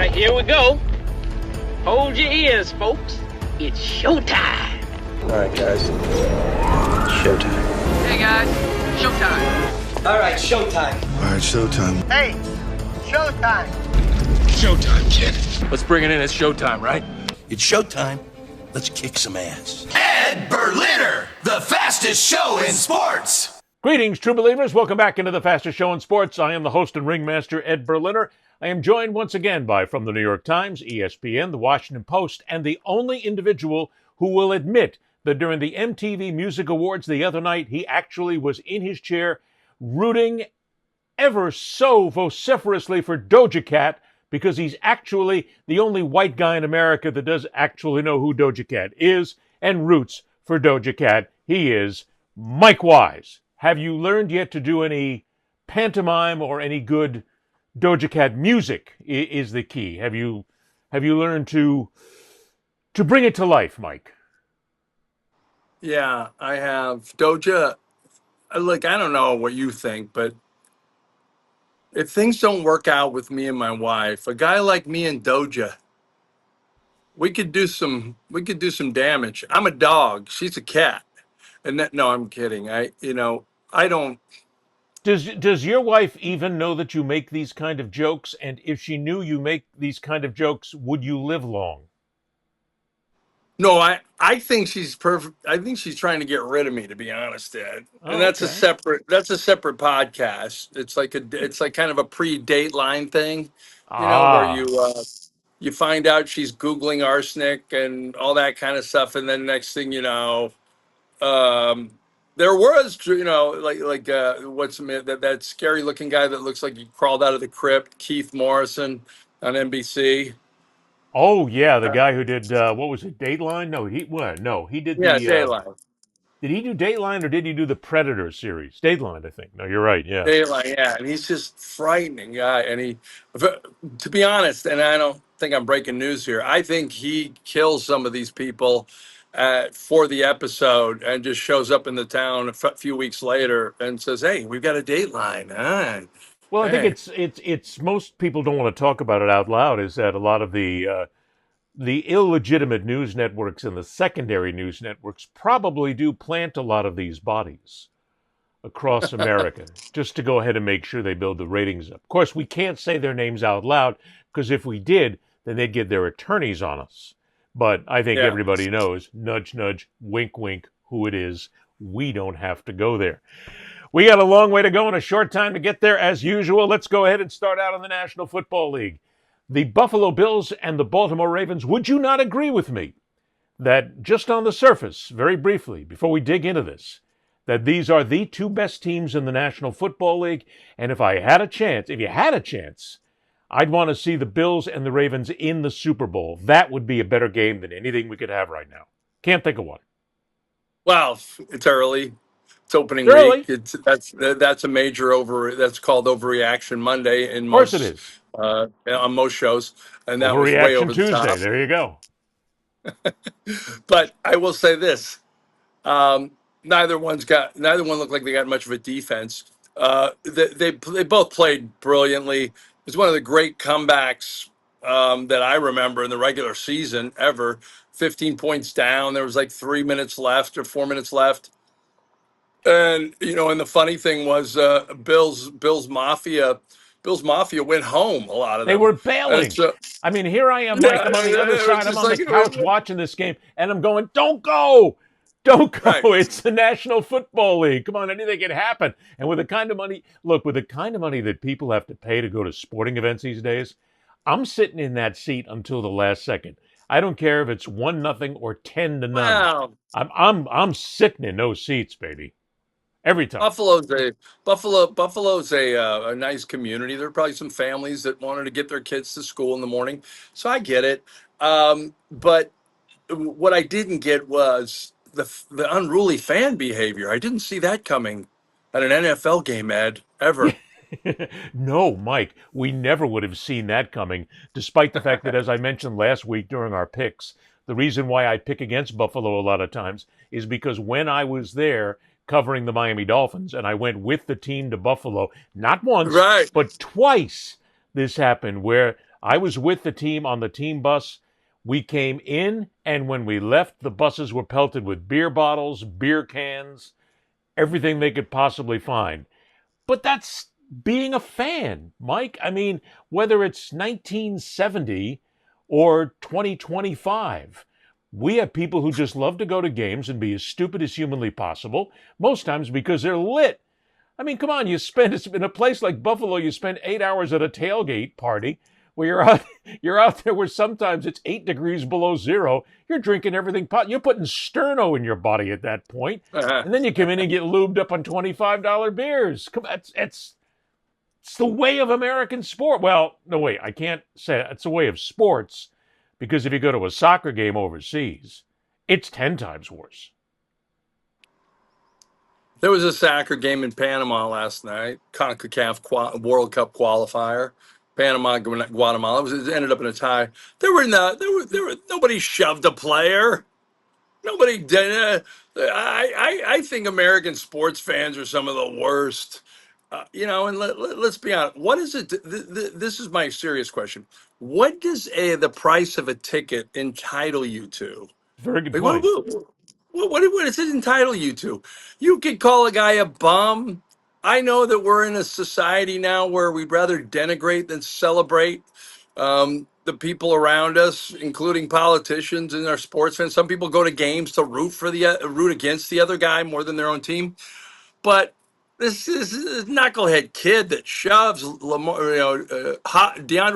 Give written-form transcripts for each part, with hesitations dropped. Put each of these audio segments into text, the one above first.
right, here we go. Hold your ears, folks. It's showtime. All right, guys. Showtime. Hey, guys. Showtime. All right, showtime. All right, showtime. Hey, showtime. Showtime, kid. Let's bring it in. It's showtime, right? It's showtime. Let's kick some ass. Ed Berliner, the fastest show in sports. Greetings, true believers. Welcome back into the fastest show in sports. I am the host and ringmaster, Ed Berliner. I am joined once again by, from the New York Times, ESPN, the Washington Post, and the only individual who will admit that during the MTV Music Awards the other night, he actually was in his chair rooting ever so vociferously for Doja Cat, because he's actually the only white guy in America that does actually know who Doja Cat is and roots for Doja Cat. He is Mike Wise. Have you learned yet to do any pantomime or any good Doja Cat music is the key? Have you learned to bring it to life, Mike? Yeah, I have. Doja, look, I don't know what you think, but if things don't work out with me and my wife, a guy like me and Doja, we could do some damage. I'm a dog, she's a cat. And no, I'm kidding. I don't. Does your wife even know that you make these kind of jokes? And if she knew you make these kind of jokes, would you live long? No, I think she's perfect. I think she's trying to get rid of me, to be honest, Ed. And that's okay. a separate podcast. It's like kind of a pre-Dateline thing, where you find out she's Googling arsenic and all that kind of stuff, and then next thing you know, there was, what's that scary looking guy that looks like he crawled out of the crypt, Keith Morrison on NBC. Oh yeah, the guy who did what was it, Dateline? No, he did the Dateline. Did he do Dateline or did he do the Predator series? Dateline, I think. No, you're right. Yeah. Dateline, yeah, and he's just frightening guy. And to be honest, and I don't think I'm breaking news here, I think he kills some of these people for the episode and just shows up in the town a few weeks later and says, "Hey, we've got a Dateline." Well, I think it's most people don't want to talk about it out loud. Is that a lot of the illegitimate news networks and the secondary news networks probably do plant a lot of these bodies across America just to go ahead and make sure they build the ratings up. Of course, we can't say their names out loud because if we did, then they'd get their attorneys on us. But I think everybody knows, nudge, nudge, wink, wink, who it is. We don't have to go there. We got a long way to go and a short time to get there as usual. Let's go ahead and start out in the National Football League. The Buffalo Bills and the Baltimore Ravens, would you not agree with me that just on the surface, very briefly, before we dig into this, that these are the two best teams in the National Football League? And if you had a chance, I'd want to see the Bills and the Ravens in the Super Bowl. That would be a better game than anything we could have right now. Can't think of one. Well, it's early. It's opening early. Week. That's a major that's called Overreaction Monday in most. Of course it is. On most shows, and that was way over Tuesday. The top. There you go. But I will say this: neither one looked like they got much of a defense. They both played brilliantly. It was one of the great comebacks that I remember in the regular season ever. 15 points down. There was like 3 minutes left or 4 minutes left. And, and the funny thing was Bills Mafia went home, a lot of them. They were bailing. I mean, here I am, Mike, I'm on the other side. I'm on the couch watching this game, and I'm going, don't go. Don't go. Right. It's the National Football League. Come on, anything can happen. And with the kind of money that people have to pay to go to sporting events these days, I'm sitting in that seat until the last second. I don't care if it's 1-0 or 10-0. Wow. I'm sitting in those seats, baby. Every time. Buffalo's a nice community. There are probably some families that wanted to get their kids to school in the morning, so I get it. But what I didn't get was the unruly fan behavior. I didn't see that coming at an NFL game, Ed, ever. No, Mike, we never would have seen that coming, despite the fact that, as I mentioned last week during our picks, the reason why I pick against Buffalo a lot of times is because when I was there covering the Miami Dolphins, and I went with the team to Buffalo, not once, but twice. this happened where I was with the team on the team bus. We came in, and when we left, the buses were pelted with beer bottles, beer cans, everything they could possibly find. But that's being a fan, Mike. I mean, whether it's 1970 or 2025, we have people who just love to go to games and be as stupid as humanly possible, most times because they're lit. I mean, come on, in a place like Buffalo, you spend 8 hours at a tailgate party where you're out there where sometimes it's 8 degrees below zero. You're drinking everything. You're putting sterno in your body at that point. And then you come in and get lubed up on $25 beers. Come on, it's the way of American sport. Well, no, wait, I can't say it. It's the way of sports, because if you go to a soccer game overseas, it's 10 times worse. There was a soccer game in Panama last night, CONCACAF World Cup qualifier. Panama, Guatemala. It ended up in a tie. Nobody shoved a player. Nobody did. I think American sports fans are some of the worst. And let's be honest. What is it? This is my serious question. What does the price of a ticket entitle you to? Very good Like, point. what does it entitle you to? You could call a guy a bum. I know that we're in a society now where we'd rather denigrate than celebrate the people around us, including politicians and our sports fans. Some people go to games to root against the other guy more than their own team. But this is a knucklehead kid that shoves DeAndre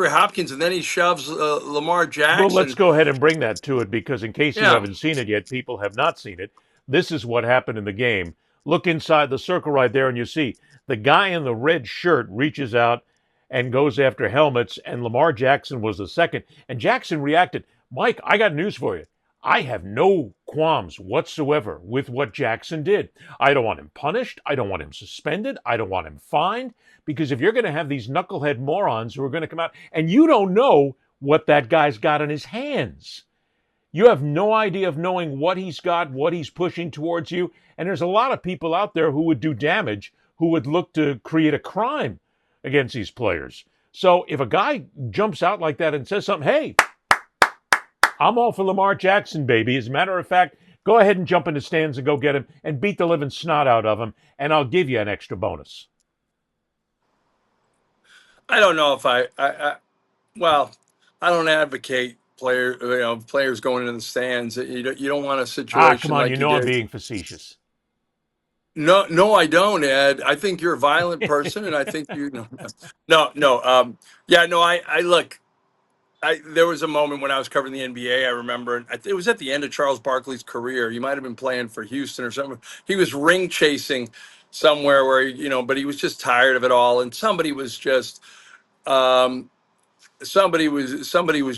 Hopkins, and then he shoves Lamar Jackson. Well, let's go ahead and bring that to it, because in case you Yeah. haven't seen it yet, people have not seen it. This is what happened in the game. Look inside the circle right there, and you see the guy in the red shirt reaches out and goes after helmets, and Lamar Jackson was the second. And Jackson reacted, Mike, I got news for you. I have no qualms whatsoever with what Jackson did. I don't want him punished. I don't want him suspended. I don't want him fined. Because if you're going to have these knucklehead morons who are going to come out, and you don't know what that guy's got in his hands. You have no idea of knowing what he's got, what he's pushing towards you. And there's a lot of people out there who would do damage, who would look to create a crime against these players. So if a guy jumps out like that and says something, hey, I'm all for Lamar Jackson, baby. As a matter of fact, go ahead and jump in the stands and go get him and beat the living snot out of him, and I'll give you an extra bonus. I don't know if I don't advocate players going into the stands. You don't want a situation. Come on, like you know I'm being facetious. No, I don't, Ed. I think you're a violent person, and I think I look. There was a moment when I was covering the NBA. I remember, and it was at the end of Charles Barkley's career. He might have been playing for Houston or something. He was ring chasing somewhere where but he was just tired of it all, and somebody was just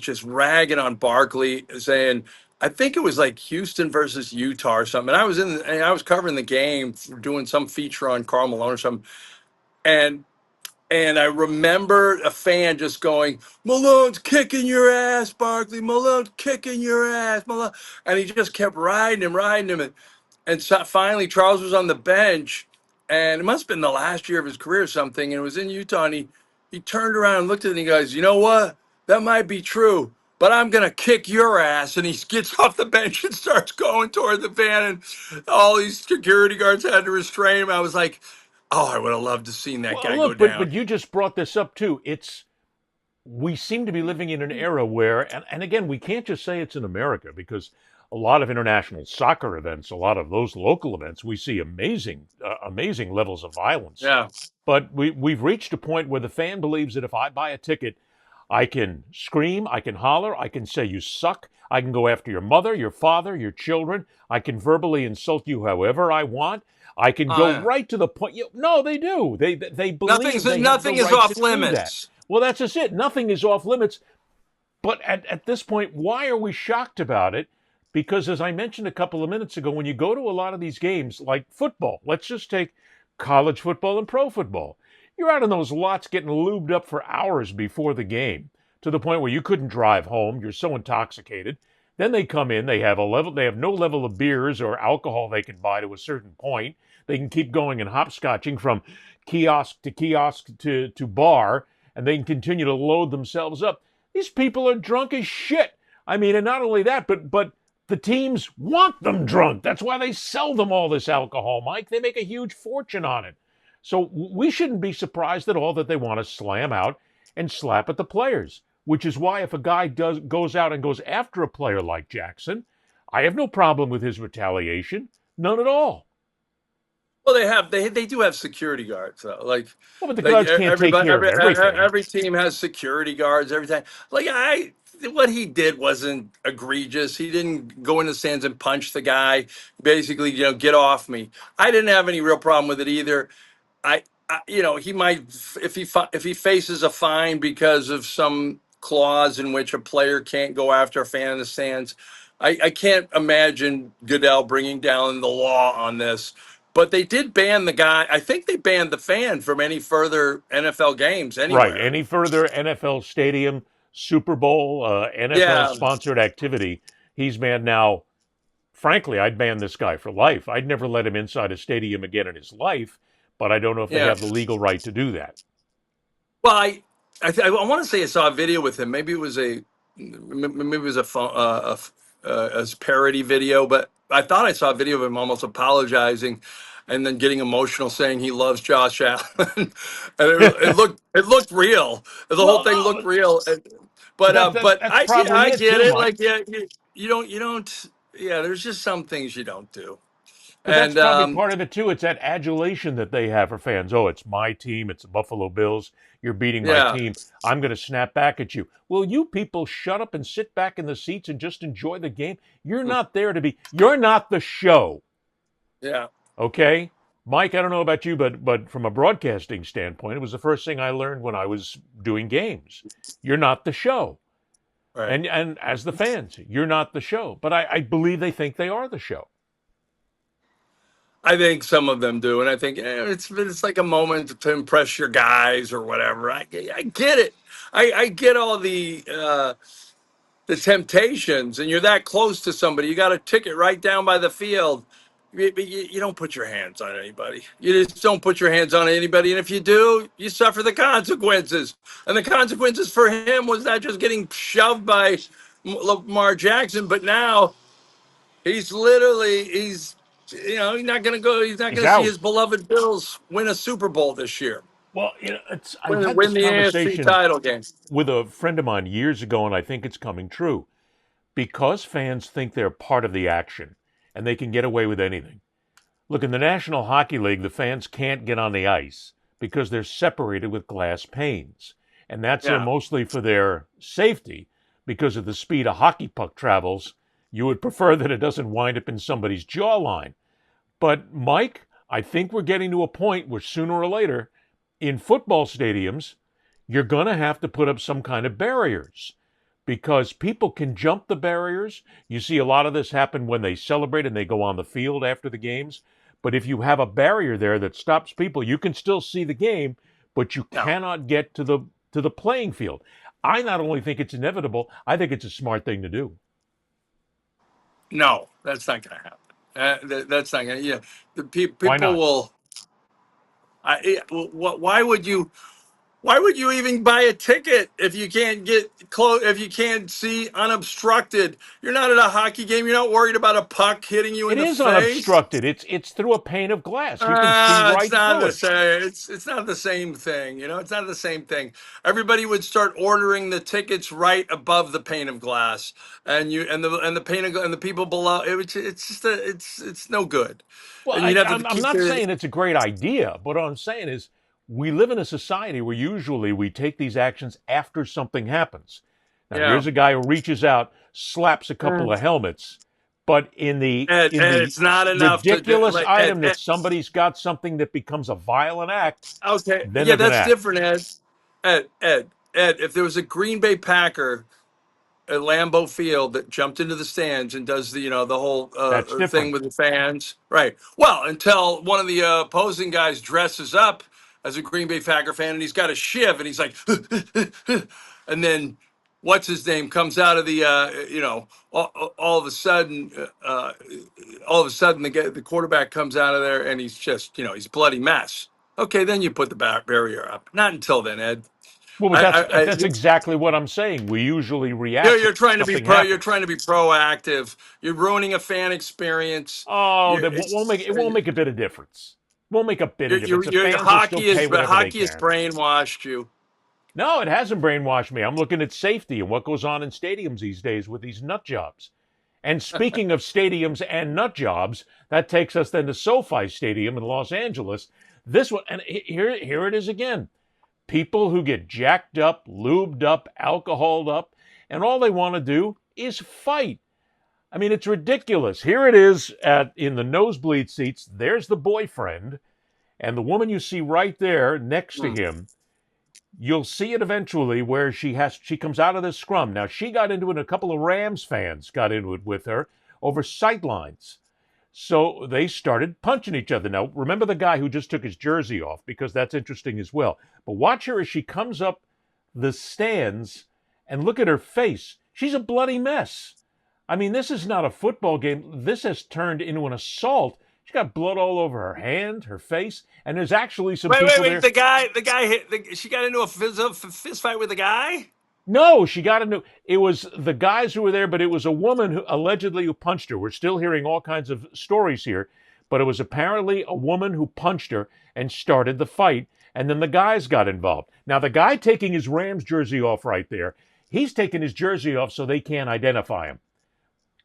just ragging on Barkley, saying, I think it was like Houston versus Utah or something. And I was covering the game, doing some feature on Karl Malone or something, and I remember a fan just going, Malone's kicking your ass, Barkley. Malone's kicking your ass, Malone. And he just kept riding him. And so finally, Charles was on the bench, and it must have been the last year of his career or something. And it was in Utah, and he turned around and looked at it, and he goes, you know what? That might be true, but I'm going to kick your ass. And he gets off the bench and starts going toward the van, and all these security guards had to restrain him. I was like, oh, I would have loved to seen that guy go down. But you just brought this up too. We seem to be living in an era where, and again, we can't just say it's in America, because a lot of international soccer events, a lot of those local events, we see amazing levels of violence. Yeah. But we've reached a point where the fan believes that if I buy a ticket, I can scream, I can holler, I can say you suck, I can go after your mother, your father, your children, I can verbally insult you however I want. I can go right to the point. No, they do. They believe nothing is off limits. Well, that's just it. Nothing is off limits. But at this point, why are we shocked about it? Because as I mentioned a couple of minutes ago, when you go to a lot of these games, like football, let's just take college football and pro football. You're out in those lots getting lubed up for hours before the game, to the point where you couldn't drive home. You're so intoxicated. Then they come in, they have no level of beers or alcohol they can buy to a certain point. They can keep going and hopscotching from kiosk to bar, and they can continue to load themselves up. These people are drunk as shit. I mean, and not only that, but the teams want them drunk. That's why they sell them all this alcohol, Mike. They make a huge fortune on it. So we shouldn't be surprised at all that they want to slam out and slap at the players, which is why if a guy goes out and goes after a player like Jackson, I have no problem with his retaliation. None at all. Well, they do have security guards though. Well, but the guards can't take care of everything. Every team has security guards. Every time, what he did wasn't egregious. He didn't go in the stands and punch the guy. Basically, get off me. I didn't have any real problem with it either. He might if he faces a fine because of some clause in which a player can't go after a fan in the stands. I can't imagine Goodell bringing down the law on this. But they did ban the guy. I think they banned the fan from any further NFL games anywhere. Right. Any further NFL stadium, Super Bowl, NFL-sponsored activity, he's banned now. Frankly, I'd ban this guy for life. I'd never let him inside a stadium again in his life, but I don't know if they have the legal right to do that. Well, I want to say I saw a video with him. Maybe it was a parody video, but I thought I saw a video of him almost apologizing and then getting emotional, saying he loves Josh Allen, and it looked real. The whole thing looked real. But I get it. Mike. You don't. Yeah, there's just some things you don't do. But that's probably part of it too. It's that adulation that they have for fans. Oh, it's my team. It's the Buffalo Bills. You're beating my team. I'm going to snap back at you. Will you people shut up and sit back in the seats and just enjoy the game? You're not there to be. You're not the show. Yeah. Okay, Mike. I don't know about you, but from a broadcasting standpoint, it was the first thing I learned when I was doing games. You're not the show. Right. And as the fans, you're not the show. But I believe they think they are the show. I think some of them do, and I think it's like a moment to impress your guys or whatever. I get it. I get all the temptations, and you're that close to somebody. You got a ticket right down by the field. You don't put your hands on anybody. You just don't put your hands on anybody, and if you do, you suffer the consequences. And the consequences for him was not just getting shoved by Lamar Jackson, but now he's not going to go. He's not going to see his beloved Bills win a Super Bowl this year. Well, I had win the this AFC conversation title game with a friend of mine years ago, and I think it's coming true. Because fans think they're part of the action and they can get away with anything. Look, in the National Hockey League, the fans can't get on the ice because they're separated with glass panes. And that's mostly for their safety because of the speed a hockey puck travels. You would prefer that it doesn't wind up in somebody's jawline. But, Mike, I think we're getting to a point where sooner or later, in football stadiums, you're going to have to put up some kind of barriers because people can jump the barriers. You see a lot of this happen when they celebrate and they go on the field after the games. But if you have a barrier there that stops people, you can still see the game, but you cannot get to the playing field. I not only think it's inevitable, I think it's a smart thing to do. No, that's not going to happen. That's not going to. Yeah, the people Why not? will. Why would you? Why would you even buy a ticket if you can't get close? If you can't see unobstructed, you're not at a hockey game. You're not worried about a puck hitting you in the face. It is unobstructed. It's through a pane of glass. You can see right it's not through the same. It's not the same thing. It's not the same thing. Everybody would start ordering the tickets right above the pane of glass, and the pane of and the people below. It's no good. Well, And I'm not saying it's a great idea, but what I'm saying is we live in a society where usually we take these actions after something happens. Now, here's a guy who reaches out, slaps a couple of helmets, but it's not enough ridiculous item that somebody's got something that becomes a violent act. Okay, then that's different, Ed. Ed, if there was a Green Bay Packer at Lambeau Field that jumped into the stands and does the whole thing with the fans, right? Well, until one of the opposing guys dresses up as a Green Bay Packer fan and he's got a shiv and he's like, and then what's his name comes out of the all of a sudden the quarterback comes out of there and he's just he's a bloody mess. Okay, then you put the barrier up. Not until then, Ed. Well, but that's I exactly what I'm saying. We usually react when you're trying to be something happens. you're trying to be proactive. You're ruining a fan experience. Oh, You're that won't make it won't make a bit of difference. Won't make a bit of difference. The your fans will still pay whatever they hockey has can. brainwashed you. No, it hasn't brainwashed me. I'm looking at safety and what goes on in stadiums these days with these nut jobs. And speaking of stadiums and nut jobs, that takes us then to SoFi Stadium in Los Angeles. This one, and here it is again. People who get jacked up, lubed up, alcoholed up, and all they want to do is fight. I mean, it's ridiculous. Here it is in the nosebleed seats. There's the boyfriend, and the woman you see right there next to him. You'll see it eventually where she comes out of the scrum. Now, she got into it, a couple of Rams fans got into it with her over sightlines. So they started punching each other. Now, remember the guy who just took his jersey off, because that's interesting as well. But watch her as she comes up the stands and look at her face. She's a bloody mess. I mean, this is not a football game. This has turned into an assault. She's got blood all over her hand, her face, and there's actually some people there. The guy hit. She got into a fist fight with the guy. No, she got into. It was the guys who were there, but it was a woman who allegedly punched her. We're still hearing all kinds of stories here, but it was apparently a woman who punched her and started the fight, and then the guys got involved. Now, the guy taking his Rams jersey off right there, he's taking his jersey off so they can't identify him.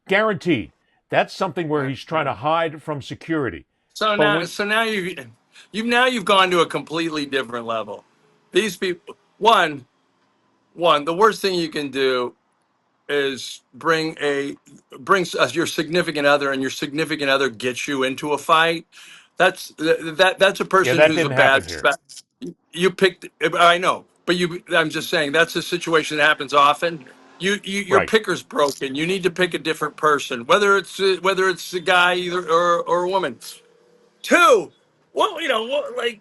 Guaranteed. That's something where he's trying to hide from security. So now you've gone to a completely different level. These people, one, the worst thing you can do is bring your significant other, and your significant other gets you into a fight. That's a person that who's didn't a happen bad. here. You picked. I know, but I'm just saying that's a situation that happens often. Your Right. picker's broken. You need to pick a different person, whether it's a guy either or a woman. Two, well, like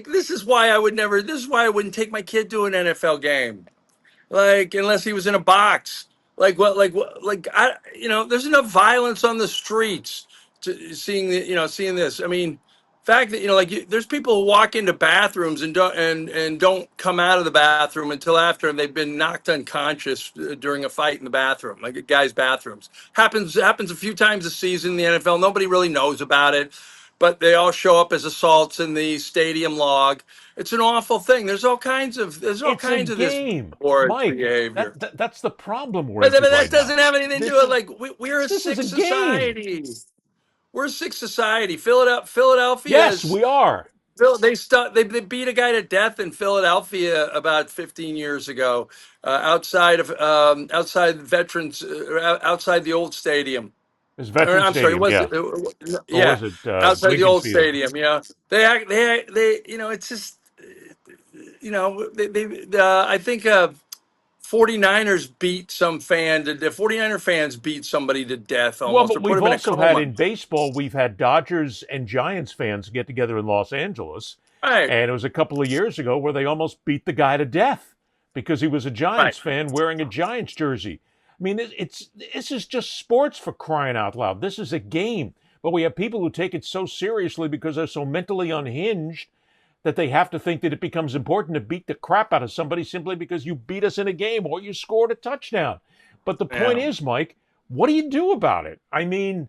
this is why I would never. This is why I wouldn't take my kid to an NFL game, like unless he was in a box. There's enough violence on the streets to seeing this. I mean, fact that there's people who walk into bathrooms and don't come out of the bathroom until after they've been knocked unconscious during a fight in the bathroom, like a guy's bathrooms. Happens a few times a season in the NFL. Nobody really knows about it, but they all show up as assaults in the stadium log. It's an awful thing. There's all kinds of It's a this game, horrid Mike. behavior. That's the problem we're But into that right doesn't now. have anything to do with we're a This sick is a game. society. We're a sick society. Philadelphia Yes, is we are. they beat a guy to death in Philadelphia about 15 years ago, outside veterans outside the old stadium. It's Veterans I'm sorry, Stadium, yeah. Or yeah, was it outside the Lincoln old Field? stadium. Yeah, they it's just I think 49ers beat some fan. The 49er fans beat somebody to death Well, almost, or but put we've him in a also had coma. in baseball, we've had Dodgers and Giants fans get together in Los Angeles. Right. And it was a couple of years ago where they almost beat the guy to death because he was a Giants fan wearing a Giants jersey. I mean, this is just sports, for crying out loud. This is a game. But we have people who take it so seriously because they're so mentally unhinged that they have to think that it becomes important to beat the crap out of somebody simply because you beat us in a game or you scored a touchdown. But the point is, Mike, what do you do about it? I mean,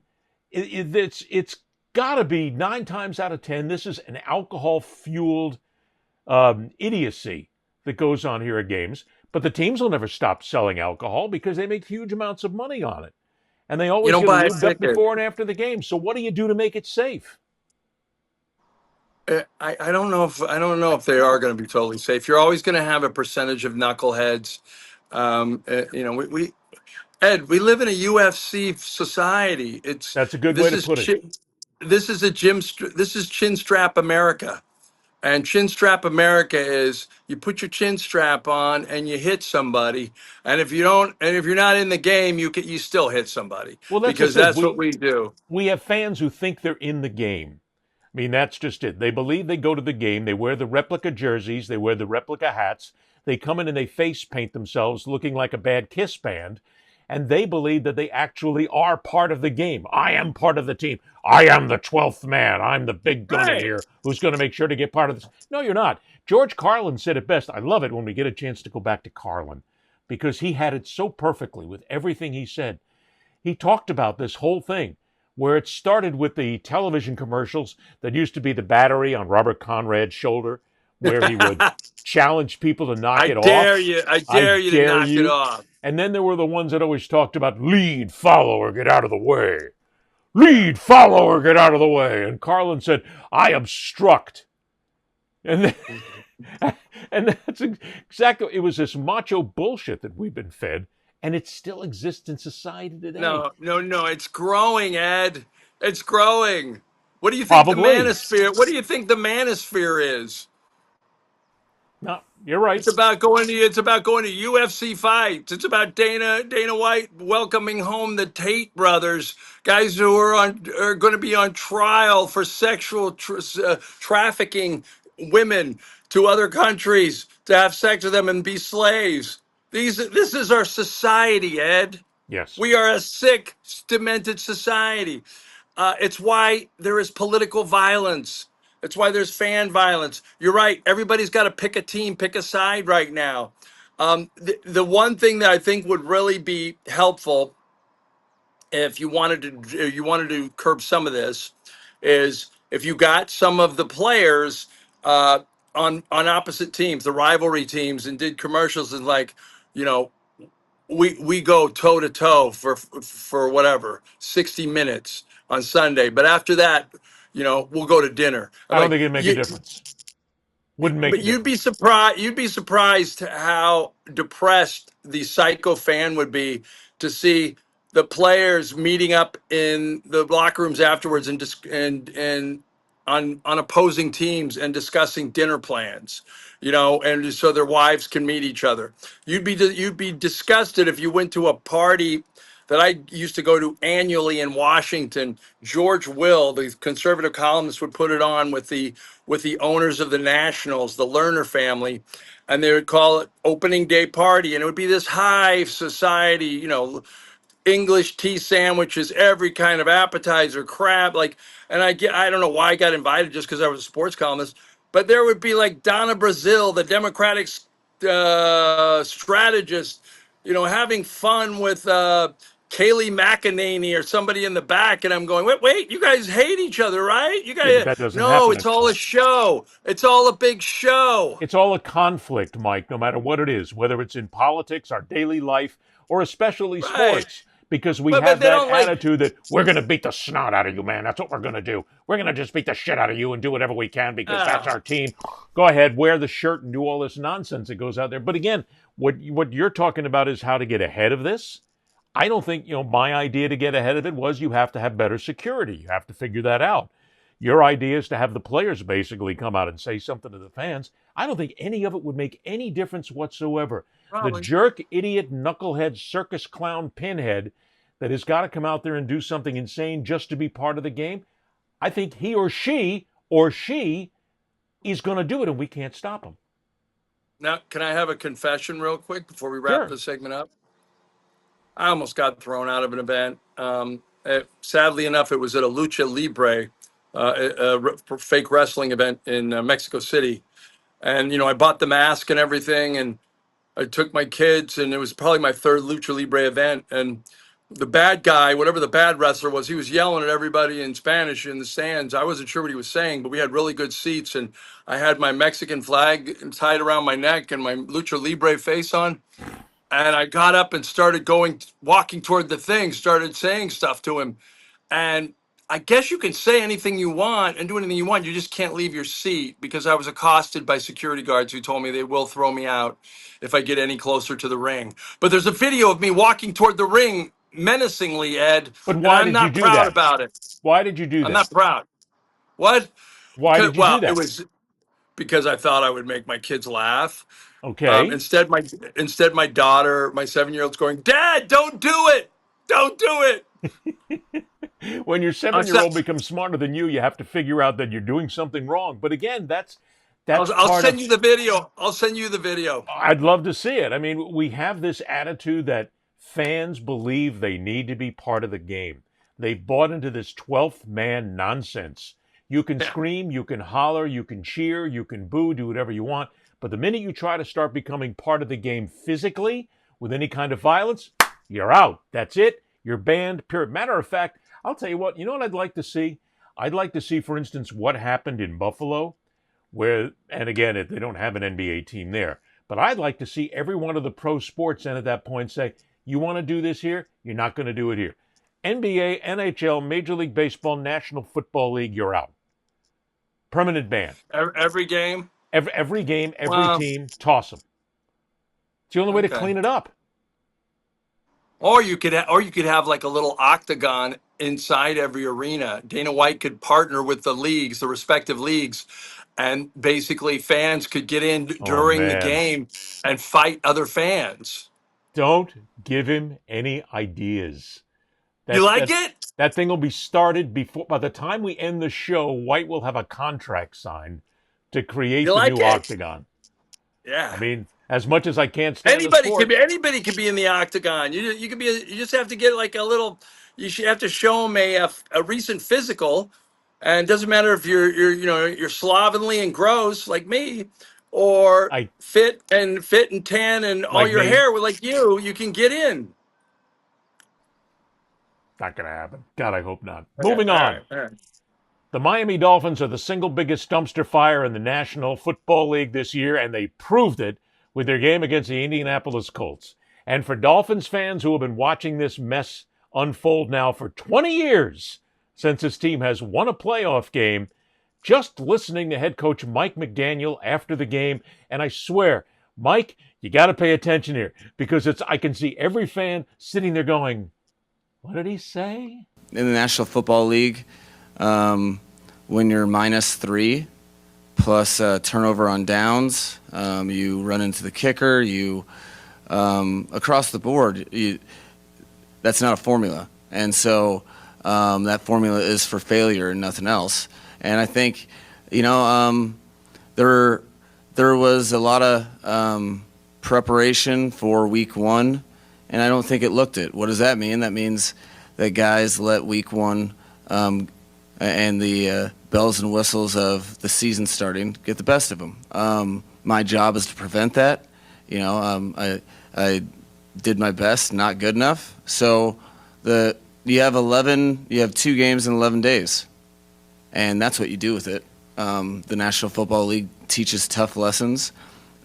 it's got to be 9 times out of 10, this is an alcohol-fueled idiocy that goes on here at games. But the teams will never stop selling alcohol because they make huge amounts of money on it. And they always get lubed up before and after the game. So what do you do to make it safe? I don't know if they are going to be totally safe. You're always going to have a percentage of knuckleheads. We live in a UFC society. That's a good way to put it. This is chin strap America. And chin strap America is you put your chin strap on and you hit somebody, and if you're not in the game, you still hit somebody. Well, because that's what we do. We have fans who think they're in the game. I mean, that's just it. They believe they go to the game. They wear the replica jerseys. They wear the replica hats. They come in and they face paint themselves looking like a Bad Kiss band. And they believe that they actually are part of the game. I am part of the team. I am the 12th man. I'm the big gunner here who's going to make sure to get part of this. No, you're not. George Carlin said it best. I love it when we get a chance to go back to Carlin because he had it so perfectly with everything he said. He talked about this whole thing where it started with the television commercials that used to be the battery on Robert Conrad's shoulder, where he would challenge people to knock it off. I dare you to knock it off. And then there were the ones that always talked about lead, follow, or get out of the way. Lead, follow, or get out of the way. And Carlin said, I obstruct. And then, and that's exactly, it was this macho bullshit that we've been fed, and it still exists in society today. No, it's growing, Ed. It's growing. What do you think Probably. the manosphere? What do you think the manosphere is? No, you're right. It's about going to UFC fights. It's about Dana White welcoming home the Tate brothers, guys who are going to be on trial for sexual trafficking women to other countries to have sex with them and be slaves. This is our society, Ed. Yes. We are a sick, demented society. It's why there is political violence. It's why there's fan violence. You're right. Everybody's got to pick a team, pick a side right now. The one thing that I think would really be helpful if you wanted to curb some of this is if you got some of the players on opposite teams, the rivalry teams, and did commercials and like, you know, we go toe to toe for whatever 60 minutes on Sunday, but after that, you know, we'll go to dinner. I don't think it'd make a difference. Wouldn't make. But you'd be surprised. You'd be surprised how depressed the psycho fan would be to see the players meeting up in the locker rooms afterwards and on opposing teams and discussing dinner plans, you know, and so their wives can meet each other. You'd be disgusted if you went to a party that I used to go to annually in Washington. George Will, the conservative columnist, would put it on with the owners of the Nationals, the Lerner family, and they would call it opening day party, and it would be this high society, you know, English tea sandwiches, every kind of appetizer, crab, like, and I don't know why I got invited just because I was a sports columnist, but there would be like Donna Brazil, the Democratic strategist, you know, having fun with Kayleigh McEnany or somebody in the back, and I'm going, wait, you guys hate each other, right? You guys, that doesn't no, happen it's all a show. It's all a big show. It's all a conflict, Mike, no matter what it is, whether it's in politics, our daily life, or especially sports. Because we have that attitude that we're going to beat the snot out of you, man. That's what we're going to do. We're going to just beat the shit out of you and do whatever we can because that's our team. Go ahead, wear the shirt and do all this nonsense that goes out there. But again, what you're talking about is how to get ahead of this. I don't think, you know, my idea to get ahead of it was you have to have better security. You have to figure that out. Your idea is to have the players basically come out and say something to the fans. I don't think any of it would make any difference whatsoever. Probably. The jerk, idiot, knucklehead, circus clown, pinhead that has got to come out there and do something insane just to be part of the game, I think he or she is going to do it, and we can't stop him. Now, can I have a confession real quick before we wrap this segment up? I almost got thrown out of an event. Sadly enough, it was at a Lucha Libre, a fake wrestling event in Mexico City. And, you know, I bought the mask and everything, and I took my kids, and it was probably my third Lucha Libre event. And the bad guy, whatever the bad wrestler was, he was yelling at everybody in Spanish in the stands. I wasn't sure what he was saying, but we had really good seats, and I had my Mexican flag tied around my neck and my Lucha Libre face on. And I got up and started walking toward the thing, started saying stuff to him. And I guess you can say anything you want and do anything you want. You just can't leave your seat, because I was accosted by security guards who told me they will throw me out if I get any closer to the ring. But there's a video of me walking toward the ring menacingly, Ed. But why did you do that? I'm not proud about it. Why did you do that? I'm not proud. What? Why did you do that? It was because I thought I would make my kids laugh. Okay. Instead, my daughter, my 7-year-old's going, Dad, don't do it. Don't do it. When your 7-year-old becomes smarter than you have to figure out that you're doing something wrong. But again, that's I'll send you the video. I'll send you the video. I'd love to see it. I mean, we have this attitude that fans believe they need to be part of the game. They've bought into this 12th man nonsense. You can Yeah. scream, you can holler, you can cheer, you can boo, do whatever you want. But the minute you try to start becoming part of the game physically with any kind of violence, you're out. That's it. You're banned, period. Matter of fact, I'll tell you what I'd like to see? I'd like to see, for instance, what happened in Buffalo, where, and again, they don't have an NBA team there, but I'd like to see every one of the pro sports then at that point say, you want to do this here? You're not going to do it here. NBA, NHL, Major League Baseball, National Football League, you're out. Permanent ban. Every game? Every game, every Wow. team, toss them. It's the only way to Okay. clean it up. Or you could have like a little octagon inside every arena. Dana White could partner with the leagues, the respective leagues, and basically fans could get in during the man. game and fight other fans. Don't give him any ideas. You like it? That thing will be started before. By the time we end the show, White will have a contract signed to create You the like new it? octagon. Yeah. I mean, as much as I can't stand Anybody the sport, anybody could be in the octagon. You could be. You just have to get like a little. You should have to show them a recent physical, and it doesn't matter if you're slovenly and gross like me, or I fit and tan and all like your me. hair with like you. You can get in. Not going to happen. God, I hope not. Moving on. All right. The Miami Dolphins are the single biggest dumpster fire in the National Football League this year, and they proved it with their game against the Indianapolis Colts. And for Dolphins fans who have been watching this mess unfold now for 20 years since his team has won a playoff game, just listening to head coach Mike McDaniel after the game, and I swear, Mike, you got to pay attention here because I can see every fan sitting there going, what did he say? In the National Football League, when you're -3 plus turnover on downs, you run into the kicker, you across the board, that's not a formula. And so that formula is for failure and nothing else. And I think, there was a lot of preparation for week 1, and I don't think it looked it. What does that mean? That means that guys let week 1 and the bells and whistles of the season starting get the best of them. My job is to prevent that. I did my best, not good enough. So you have 2 games in 11 days, and that's what you do with it. The National Football League teaches tough lessons.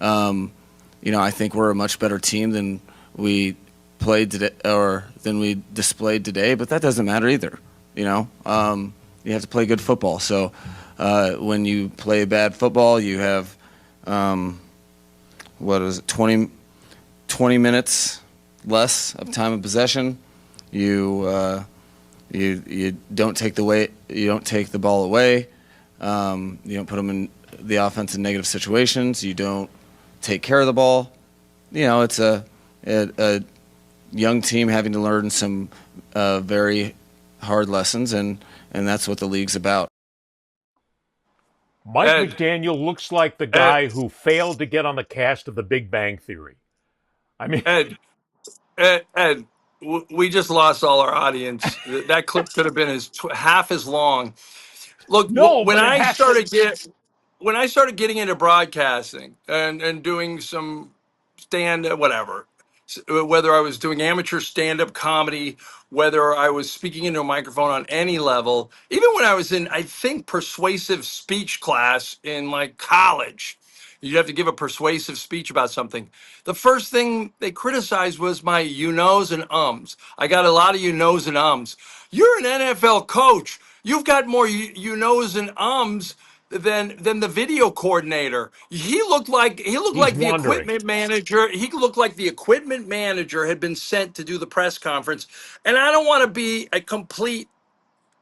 I think we're a much better team than we played today, or than we displayed today, but that doesn't matter either. You have to play good football. So when you play bad football, you have 20 minutes less of time of possession. You don't take the ball away. You don't put them in the offense in negative situations. You don't take care of the ball. It's a young team having to learn some very hard lessons, and that's what the league's about. Mike Ed. McDaniel looks like the guy who failed to get on the cast of The Big Bang Theory. I mean, Ed, we just lost all our audience. That clip could have been half as long. Look, No, when but it I has started getting into broadcasting and doing some whatever, whether I was doing amateur stand-up comedy, whether I was speaking into a microphone on any level, even when I was in, I think, persuasive speech class in like college, you'd have to give a persuasive speech about something. The first thing they criticized was my you-knows and ums. I got a lot of you-knows and ums. You're an NFL coach. You've got more you-knows and ums than the video coordinator. He looked like the wandering. equipment manager. He looked like the equipment manager had been sent to do the press conference. And I don't want to be a complete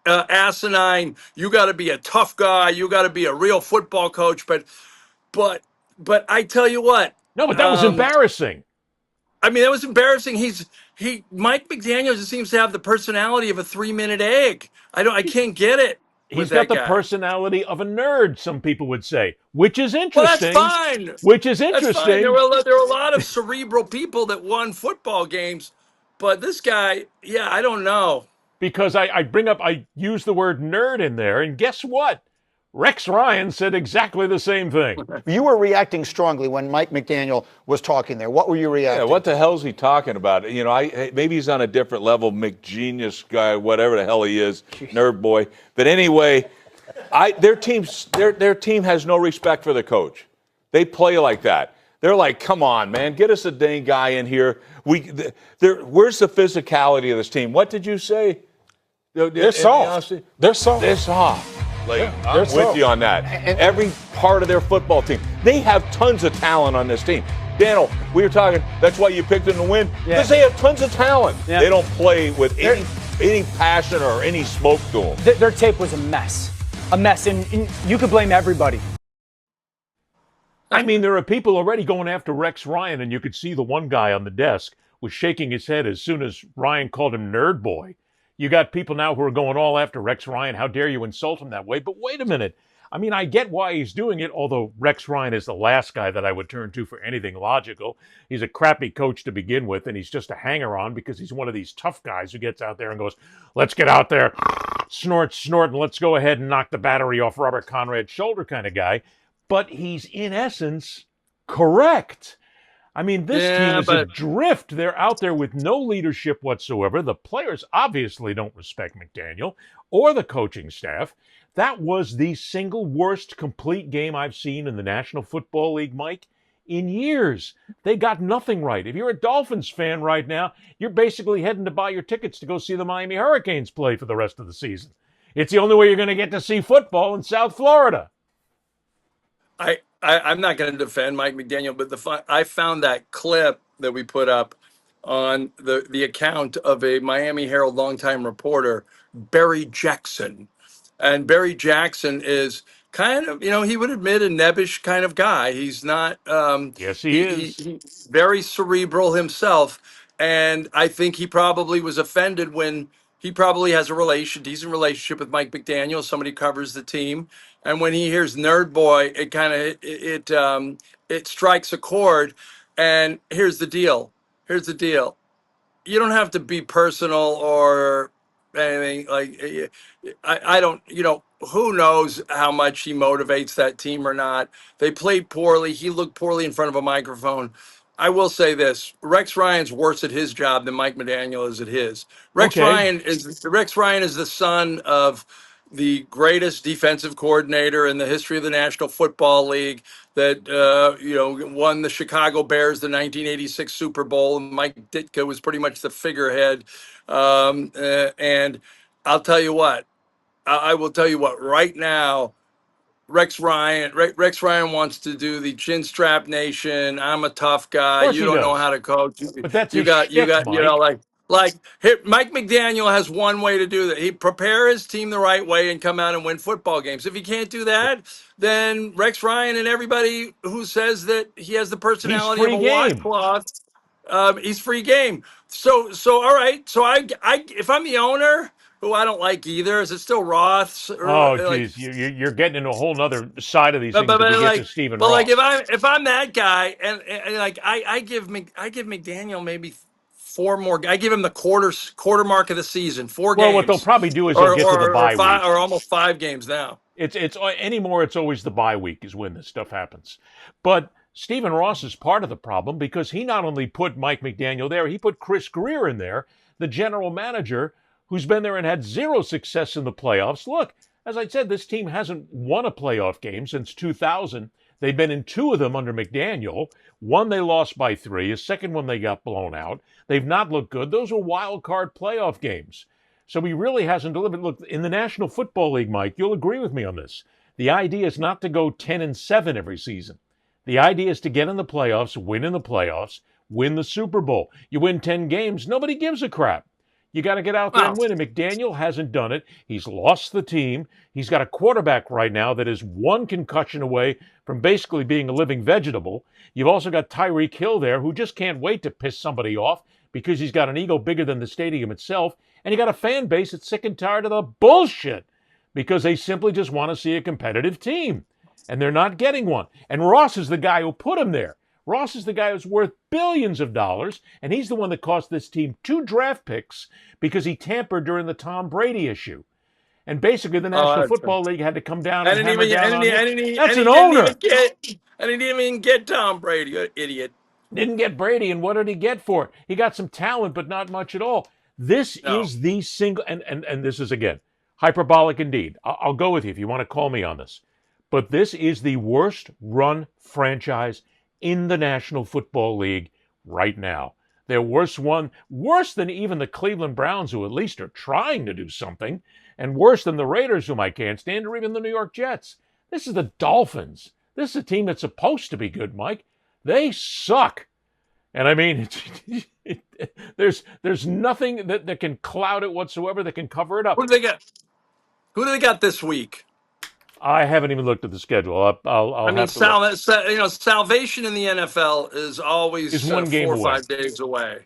asinine. You got to be a tough guy. You got to be a real football coach. But I tell you what. no, but that was embarrassing. I mean, that was embarrassing. Mike McDaniel just seems to have the personality of a 3-minute egg. I can't get it. He's got the personality of a nerd, some people would say, which is interesting. Well, that's fine. Which is That's interesting. fine. There were a lot of cerebral people that won football games, but this guy, I don't know. Because I use the word nerd in there, and guess what? Rex Ryan said exactly the same thing. You were reacting strongly when Mike McDaniel was talking there. What were you reacting? Yeah, what the hell's he talking about? You know, maybe he's on a different level, McGenius guy, whatever the hell he is, nerd boy. But anyway, their team has no respect for the coach. They play like that. They're like, come on, man, get us a dang guy in here. Where's the physicality of this team? What did you say? They're soft. They're soft. They're soft. Like, Yeah, I'm with soft. you on that. Every part of their football team. They have tons of talent on this team. Daniel, we were talking, that's why you picked them to win? Because they have tons of talent. Yeah. They don't play with any passion or any smoke to them. Their tape was a mess. A mess. And you could blame everybody. I mean, there are people already going after Rex Ryan, and you could see the one guy on the desk was shaking his head as soon as Ryan called him nerd boy. You got people now who are going all after Rex Ryan. How dare you insult him that way? But wait a minute. I mean, I get why he's doing it, although Rex Ryan is the last guy that I would turn to for anything logical. He's a crappy coach to begin with, and he's just a hanger-on because he's one of these tough guys who gets out there and goes, let's get out there, snort, and let's go ahead and knock the battery off Robert Conrad's shoulder kind of guy. But he's, in essence, correct. I mean, this team is adrift. They're out there with no leadership whatsoever. The players obviously don't respect McDaniel or the coaching staff. That was the single worst complete game I've seen in the National Football League, Mike, in years. They got nothing right. If you're a Dolphins fan right now, you're basically heading to buy your tickets to go see the Miami Hurricanes play for the rest of the season. It's the only way you're going to get to see football in South Florida. I'm not going to defend Mike McDaniel, but I found that clip that we put up on the account of a Miami Herald longtime reporter, Barry Jackson. And Barry Jackson is kind of, he would admit, a nebbish kind of guy. He's not. Yes, he is. He's very cerebral himself. And I think he probably was offended when he probably has a decent relationship with Mike McDaniel, somebody who covers the team. And when he hears nerd boy, it kind of it strikes a chord. And here's the deal. You don't have to be personal or anything. Like, I don't, who knows how much he motivates that team or not. They played poorly. He looked poorly in front of a microphone. I will say this: Rex Ryan's worse at his job than Mike McDaniel is at his. Rex Ryan is the son of the greatest defensive coordinator in the history of the National Football League that won the Chicago Bears the 1986 Super Bowl, and Mike Ditka was pretty much the figurehead. And I'll tell you what, I will tell you what, right now, Rex Ryan wants to do the chin strap nation. I'm a tough guy. You don't know how to coach. But that's you got Mike McDaniel has one way to do that. He prepare his team the right way and come out and win football games. If he can't do that, then Rex Ryan and everybody who says that he has the personality of a washcloth, he's free game. So all right. So I if I'm the owner, who I don't like either, is it still Roth's? Oh, geez, you're getting into a whole other side of these things. But get to Stephen Roth. Like if I'm that guy, and like I give McDaniel maybe 4 more. I give him the quarter mark of the season, 4 games. Well, what they'll probably do is they'll get to the bye week, or almost 5 games now. It's anymore. It's always the bye week is when this stuff happens. But Stephen Ross is part of the problem because he not only put Mike McDaniel there, he put Chris Greer in there, the general manager, who's been there and had 0 success in the playoffs. Look, as I said, this team hasn't won a playoff game since 2000. They've been in 2 of them under McDaniel. One they lost by 3. A second one they got blown out. They've not looked good. Those were wild card playoff games. So he really hasn't delivered. Look, in the National Football League, Mike, you'll agree with me on this. The idea is not to go 10-7 every season. The idea is to get in the playoffs, win in the playoffs, win the Super Bowl. You win 10 games, nobody gives a crap. You got to get out there and win. And McDaniel hasn't done it. He's lost the team. He's got a quarterback right now that is 1 concussion away from basically being a living vegetable. You've also got Tyreek Hill there, who just can't wait to piss somebody off because he's got an ego bigger than the stadium itself. And you got a fan base that's sick and tired of the bullshit because they simply just want to see a competitive team. And they're not getting one. And Ross is the guy who put him there. Ross is the guy who's worth billions of dollars, and he's the one that cost this team 2 draft picks because he tampered during the Tom Brady issue. And basically, the National Football League had to come down and hammer down on him. That's an didn't owner. Even get Tom Brady, you idiot. Didn't get Brady, and what did he get for it? He got some talent, but not much at all. This is the single, and this is, again, hyperbolic indeed. I'll go with you if you want to call me on this. But this is the worst run franchise in the National Football League right now. They're worse than even the Cleveland Browns, who at least are trying to do something, and worse than the Raiders, whom I can't stand, or even the New York Jets. This is the Dolphins. This is a team that's supposed to be good, Mike. They suck. And I mean, there's nothing that can cloud it whatsoever, that can cover it up. Who do they get? Who do they got this week? I haven't even looked at the schedule. I'll have to salvation in the NFL is always 1 game 4 or 5 days away.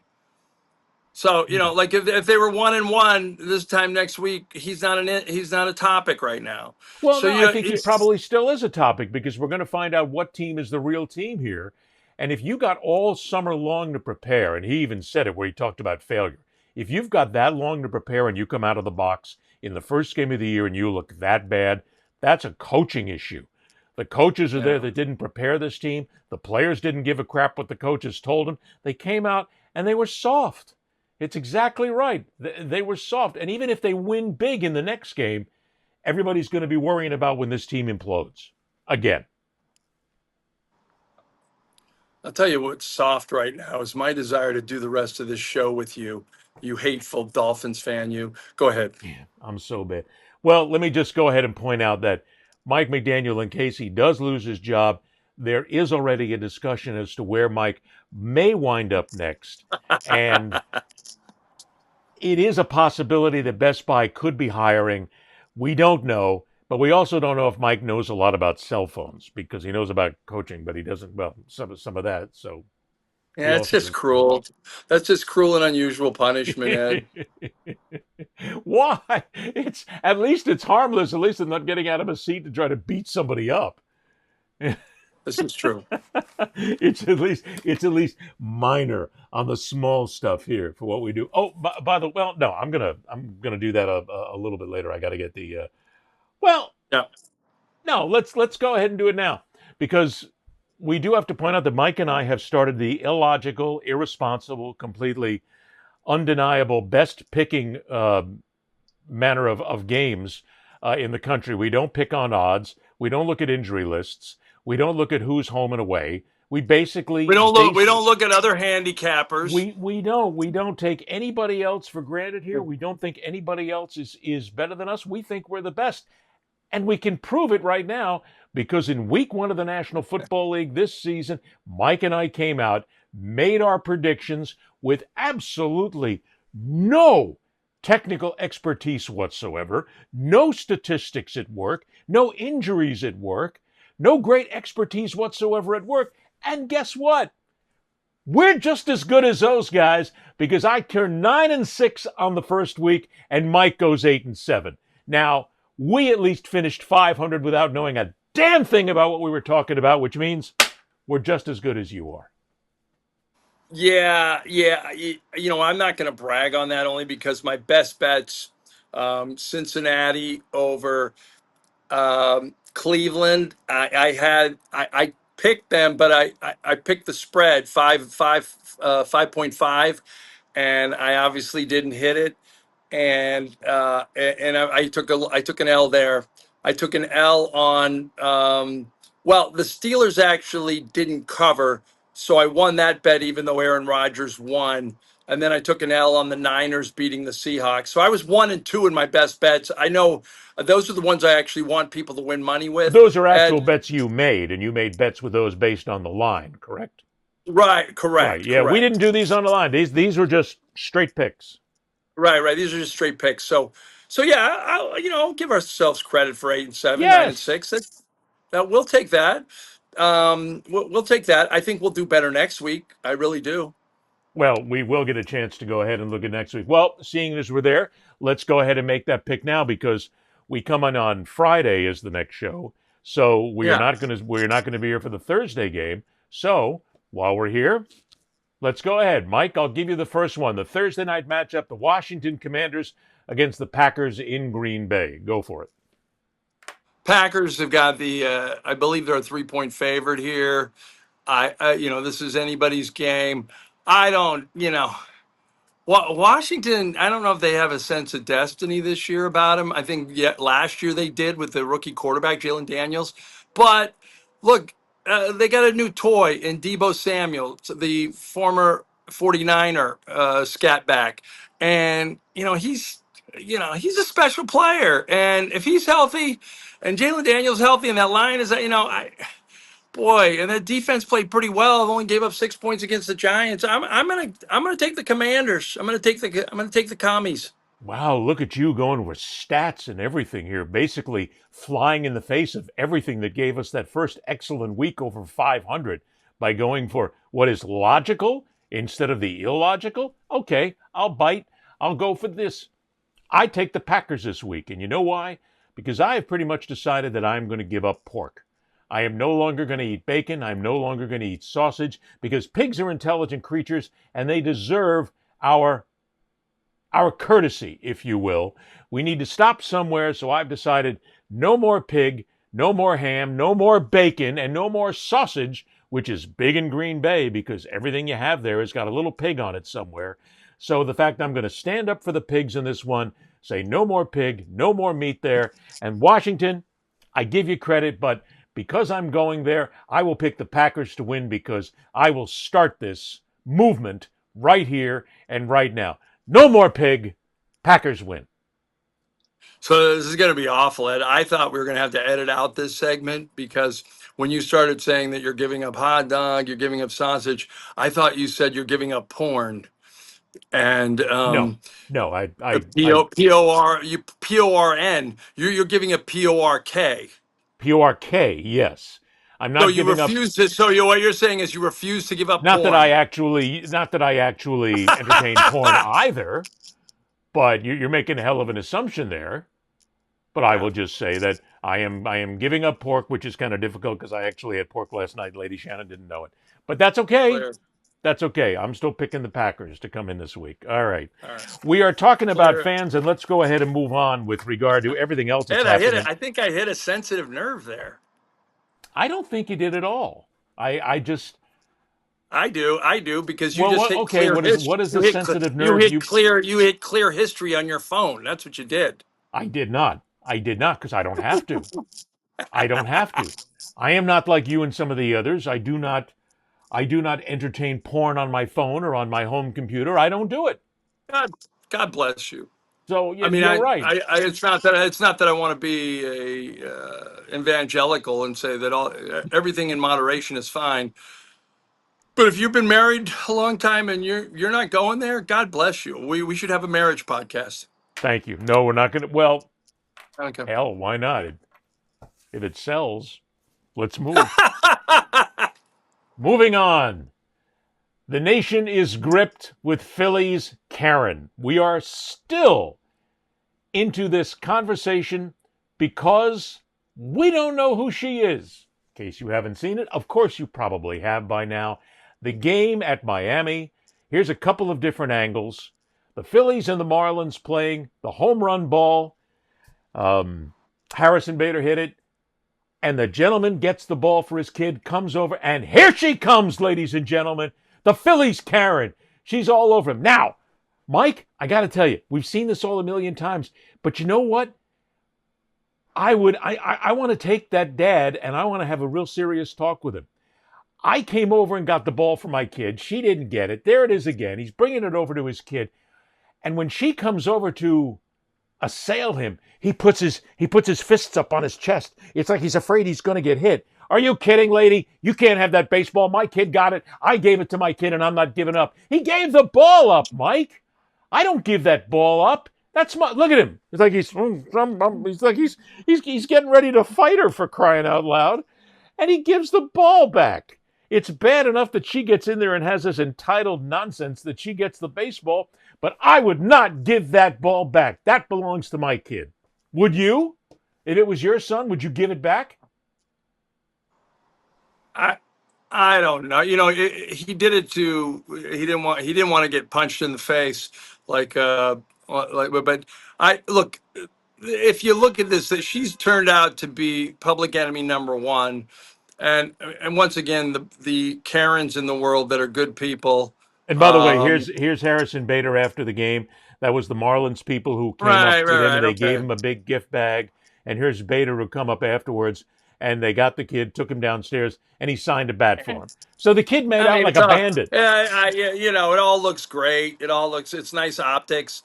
So, like if they were 1-1 this time next week, he's not a topic right now. Well, so, no, I think he probably still is a topic, because we're going to find out what team is the real team here. And if you got all summer long to prepare, and he even said it where he talked about failure, if you've got that long to prepare and you come out of the box in the first game of the year and you look that bad, that's a coaching issue. The coaches are there that didn't prepare this team. The players didn't give a crap what the coaches told them. They came out and they were soft. It's exactly right. They were soft. And even if they win big in the next game, everybody's going to be worrying about when this team implodes again. I'll tell you what's soft right now is my desire to do the rest of this show with you. You hateful Dolphins fan, you. Go ahead. Yeah, I'm so bad. Well, let me just go ahead and point out that Mike McDaniel, in case he does lose his job, there is already a discussion as to where Mike may wind up next. And it is a possibility that Best Buy could be hiring. We don't know, but we also don't know if Mike knows a lot about cell phones, because he knows about coaching, but he doesn't, well, some of that. So yeah, it's just cruel. That's just cruel and unusual punishment, Ed. Why? At least it's harmless. At least they're not getting out of a seat to try to beat somebody up. This is true. It's at least minor on the small stuff here for what we do. Oh, by the way, well, no, I'm gonna do that a little bit later. I got to get the. No, let's go ahead and do it now, because we do have to point out that Mike and I have started the illogical, irresponsible, completely undeniable best picking manner of games in the country. We don't pick on odds. We don't look at injury lists. We don't look at who's home and away. We don't look at other handicappers. We don't take anybody else for granted here. We don't think anybody else is better than us. We think we're the best. And we can prove it right now, because in week 1 of the National Football League this season, Mike and I came out, made our predictions with absolutely no technical expertise whatsoever, no statistics at work, no injuries at work, no great expertise whatsoever at work. And guess what? We're just as good as those guys, because I turned 9-6 on the first week and Mike goes 8-7. Now, we at least finished 500 without knowing a damn thing about what we were talking about, which means we're just as good as you are. Yeah. I'm not going to brag on that, only because my best bets, Cincinnati over Cleveland. I picked them, but I picked the spread 5.5, and I obviously didn't hit it. And I took an L there. I took an L on. The Steelers actually didn't cover, so I won that bet, even though Aaron Rodgers won. And then I took an L on the Niners beating the Seahawks. So I was 1-2 in my best bets. I know those are the ones I actually want people to win money with. Those are actual bets you made, and you made bets with those based on the line, correct? Right, correct. Right, yeah, correct. We didn't do these on the line. These were just straight picks. Right. These are just straight picks. So yeah, I'll give ourselves credit for 8-7, yes. 9-6. We'll take that. We'll take that. I think we'll do better next week. I really do. Well, we will get a chance to go ahead and look at next week. Well, seeing as we're there, let's go ahead and make that pick now, because we come on Friday as the next show. So we're not going to be here for the Thursday game. So while we're here, let's go ahead. Mike, I'll give you the first one. The Thursday night matchup, the Washington Commanders against the Packers in Green Bay. Go for it. Packers have got I believe they're a 3-point favorite here. This is anybody's game. I don't, Washington, I don't know if they have a sense of destiny this year about him. I think last year they did with the rookie quarterback, Jalen Daniels. But look, they got a new toy in Deebo Samuel, the former 49er scat back. And, he's a special player. And if he's healthy and Jalen Daniels healthy and that line is, boy, and that defense played pretty well. They only gave up 6 points against the Giants. I'm gonna take the Commanders. I'm gonna take the commies. Wow, look at you going with stats and everything here, basically flying in the face of everything that gave us that first excellent week over 500 by going for what is logical instead of the illogical. Okay, I'll bite. I'll go for this. I take the Packers this week, and you know why? Because I have pretty much decided that I'm going to give up pork. I am no longer going to eat bacon. I'm no longer going to eat sausage because pigs are intelligent creatures and they deserve our courtesy, if you will. We need to stop somewhere, so I've decided no more pig, no more ham, no more bacon, and no more sausage, which is big in Green Bay because everything you have there has got a little pig on it somewhere. So the fact I'm going to stand up for the pigs in this one, say no more pig, no more meat there. And Washington, I give you credit, but because I'm going there, I will pick the Packers to win because I will start this movement right here and right now. No more pig. Packers win. So this is going to be awful, Ed. I thought we were going to have to edit out this segment because when you started saying that you're giving up hot dog, you're giving up sausage, I thought you said you're giving up porn. And No, P-O-R-N, you're giving up P-O-R-K. P-O-R-K, yes. I'm not so you giving refuse to. So what you're saying is you refuse to give up. Not porn. that I actually entertain porn either. But you're making a hell of an assumption there. But I will just say that I am giving up pork, which is kind of difficult because I actually had pork last night. Lady Shannon didn't know it, but that's okay. Clear. That's okay. I'm still picking the Packers to come in this week. All right. We are talking about fans, and let's go ahead and move on with regard to everything else that's happening. I think I hit a sensitive nerve there. I don't think you did at all. I do because you just hit clear. What is the sensitive nerve? You hit clear history on your phone. That's what you did. I did not because I don't have to. I don't have to. I am not like you and some of the others. I do not entertain porn on my phone or on my home computer. I don't do it. God bless you. So you're right. It's not that I want to be a evangelical and say that everything in moderation is fine. But if you've been married a long time and you're not going there, God bless you. We should have a marriage podcast. Thank you. No, we're not going to. Well, okay. Hell, why not? If it sells, let's move. Moving on. The nation is gripped with Philly's Karen. We are still into this conversation because we don't know who she is. In case you haven't seen it, of course you probably have by now. The game at Miami. Here's a couple of different angles. The Phillies and the Marlins playing the home run ball. Harrison Bader hit it. And the gentleman gets the ball for his kid, comes over, and here she comes, ladies and gentlemen. The Phillies Karen. She's all over him. Now, Mike, I got to tell you, we've seen this all a million times. But you know what? I want to take that dad and I want to have a real serious talk with him. I came over and got the ball for my kid. She didn't get it. There it is again. He's bringing it over to his kid. And when she comes over to assail him, he puts his fists up on his chest. It's like he's afraid he's going to get hit. Are you kidding, lady? You can't have that baseball. My kid got it. I gave it to my kid and I'm not giving up. He gave the ball up, Mike. I don't give that ball up. That's my, look at him. It's like he's getting ready to fight her, for crying out loud. And he gives the ball back. It's bad enough that she gets in there and has this entitled nonsense that she gets the baseball, but I would not give that ball back. That belongs to my kid. Would you? If it was your son, would you give it back? I don't know. He did it he didn't want to get punched in the face like But I look. If you look at this, that she's turned out to be public enemy number one, and once again, the Karens in the world that are good people. And by the way, here's Harrison Bader after the game. That was the Marlins people who came up with him and they gave him a big gift bag. And here's Bader who come up afterwards and they got the kid, took him downstairs, and he signed a bat for him. So the kid made out like a bandit. Yeah, it all looks great. It's nice optics.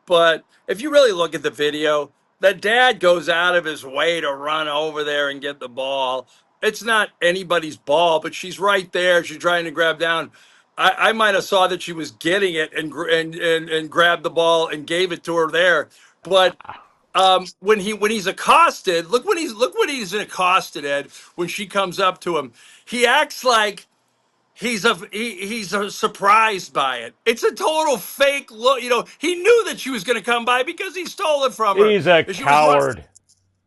But if you really look at the video, the dad goes out of his way to run over there and get the ball. It's not anybody's ball, but she's right there. She's trying to grab down. I might have saw that she was getting it and grabbed the ball and gave it to her there. But when he's accosted, look what he's accosted, Ed. When she comes up to him, he acts like he's surprised by it. It's a total fake look. He knew that she was going to come by because he stole it from her. He's a coward.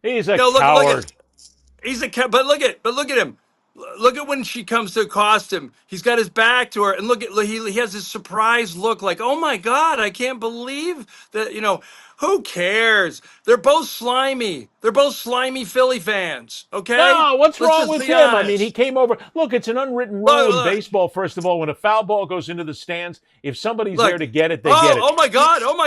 He's a coward. But look at him. Look at when she comes to accost him. He's got his back to her, and he has this surprised look, like, "Oh my God, I can't believe that." Who cares? They're both slimy. They're both slimy Philly fans. Okay. No, what's wrong with him? Honest. I mean, he came over. Look, it's an unwritten rule in baseball. First of all, when a foul ball goes into the stands, if somebody's there to get it, they get it. Oh my God! I'm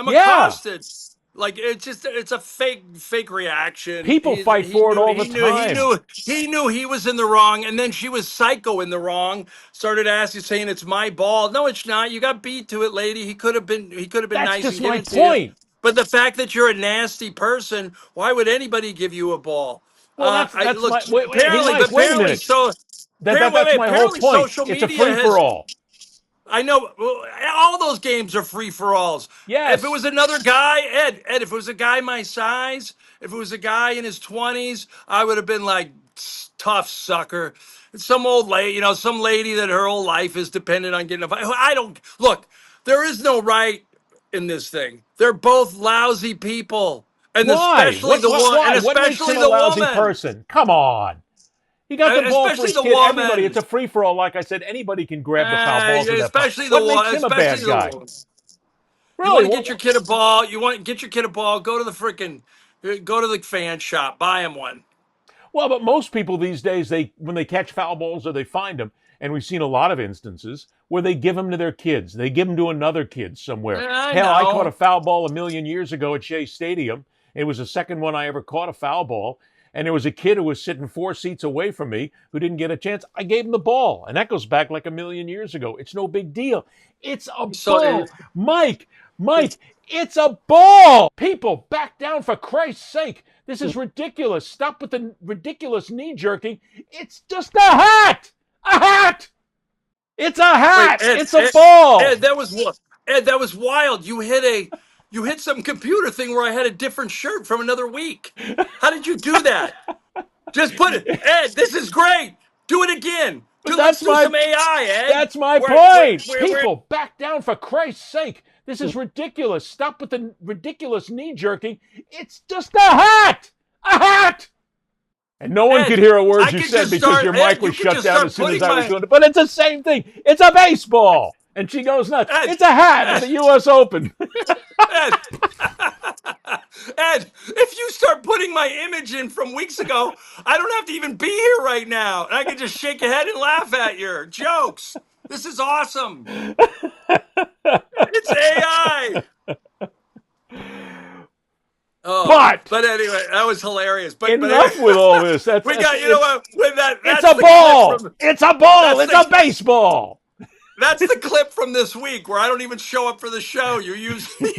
accosted. Like, it's a fake reaction. People fight for it all the time. He knew he was in the wrong, and then she was psycho in the wrong. Started saying it's my ball. No, it's not. You got beat to it, lady. He could have been nice. That's just my point. But the fact that you're a nasty person, why would anybody give you a ball? Well, that's my apparently, so that's my whole point. It's a free for all. I know all those games are free for alls. Yes. If it was another guy, Ed, if it was a guy my size, if it was a guy in his 20s, I would have been like, tough sucker. Some old lady, some lady that her whole life is dependent on getting a fight. Look, there is no right in this thing. They're both lousy people. And especially the one, and especially the lousy woman. Person. Come on. He got the ball for his kid. Everybody, it's a free for all. Like I said, anybody can grab the foul ball. Especially the one. What makes him a bad guy? Really? You want to get your kid a ball? Go to the fan shop, buy him one. Well, but most people these days, when they catch foul balls or they find them, and we've seen a lot of instances where they give them to their kids. They give them to another kid somewhere. Hell, I caught a foul ball a million years ago at Shea Stadium. It was the second one I ever caught a foul ball. And there was a kid who was sitting 4 seats away from me who didn't get a chance. I gave him the ball. And that goes back like a million years ago. It's no big deal. It's a ball. Mike, it's a ball. People, back down for Christ's sake. This is ridiculous. Stop with the ridiculous knee jerking. It's just a hat. A hat. It's a hat. It's a ball. Ed, that was wild. You hit some computer thing where I had a different shirt from another week. How did you do that? Just put it. Ed, this is great. Do it again. Let's do some AI, Ed. That's my point. People, back down for Christ's sake. This is ridiculous. Stop with the ridiculous knee jerking. It's just a hat. A hat. And no one could hear a word you said because your mic was shut down as soon as I was doing it. But it's the same thing. It's a baseball. And she goes nuts. It's a hat at the U.S. Open. Ed, if you start putting my image in from weeks ago, I don't have to even be here right now. And I can just shake a head and laugh at your jokes. This is awesome. It's AI. Oh, but anyway, that was hilarious. But enough with all this. It's a ball. It's a ball. It's a baseball. That's the clip from this week where I don't even show up for the show. You use but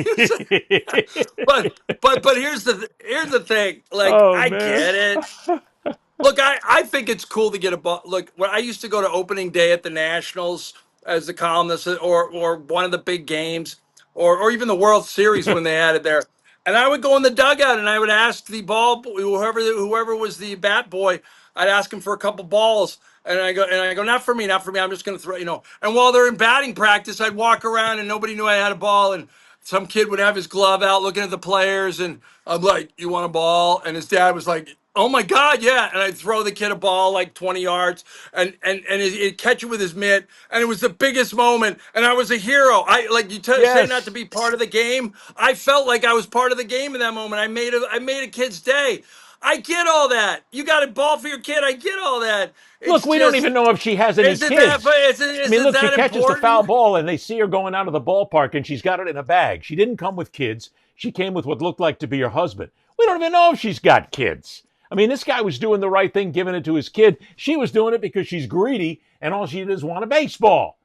here's the thing. Like, I get it. Look, I think it's cool to get a ball. Look, when I used to go to opening day at the Nationals as the columnist, or one of the big games, or even the World Series when they had it there. And I would go in the dugout and I would ask the ball whoever was the bat boy, I'd ask him for a couple balls. And I go, not for me. I'm just going to throw, And while they're in batting practice, I'd walk around and nobody knew I had a ball. And some kid would have his glove out looking at the players. And I'm like, you want a ball? And his dad was like, Oh my God, yeah. And I'd throw the kid a ball like 20 yards and he'd catch it with his mitt. And it was the biggest moment. And I was a hero. I like say not to Yes. be part of the game. I felt like I was part of the game in that moment. I made a kid's day. I get all that. You got a ball for your kid. I get all that. Look, It's we don't just, even know if she has any is it that, kids. I is mean, it look, she that catches the foul important? ball and they see her going out of the ballpark and she's got it in a bag. She didn't come with kids. She came with what looked like to be her husband. We don't even know if she's got kids. I mean, this guy was doing the right thing, giving it to his kid. She was doing it because she's greedy and all she did is want a baseball.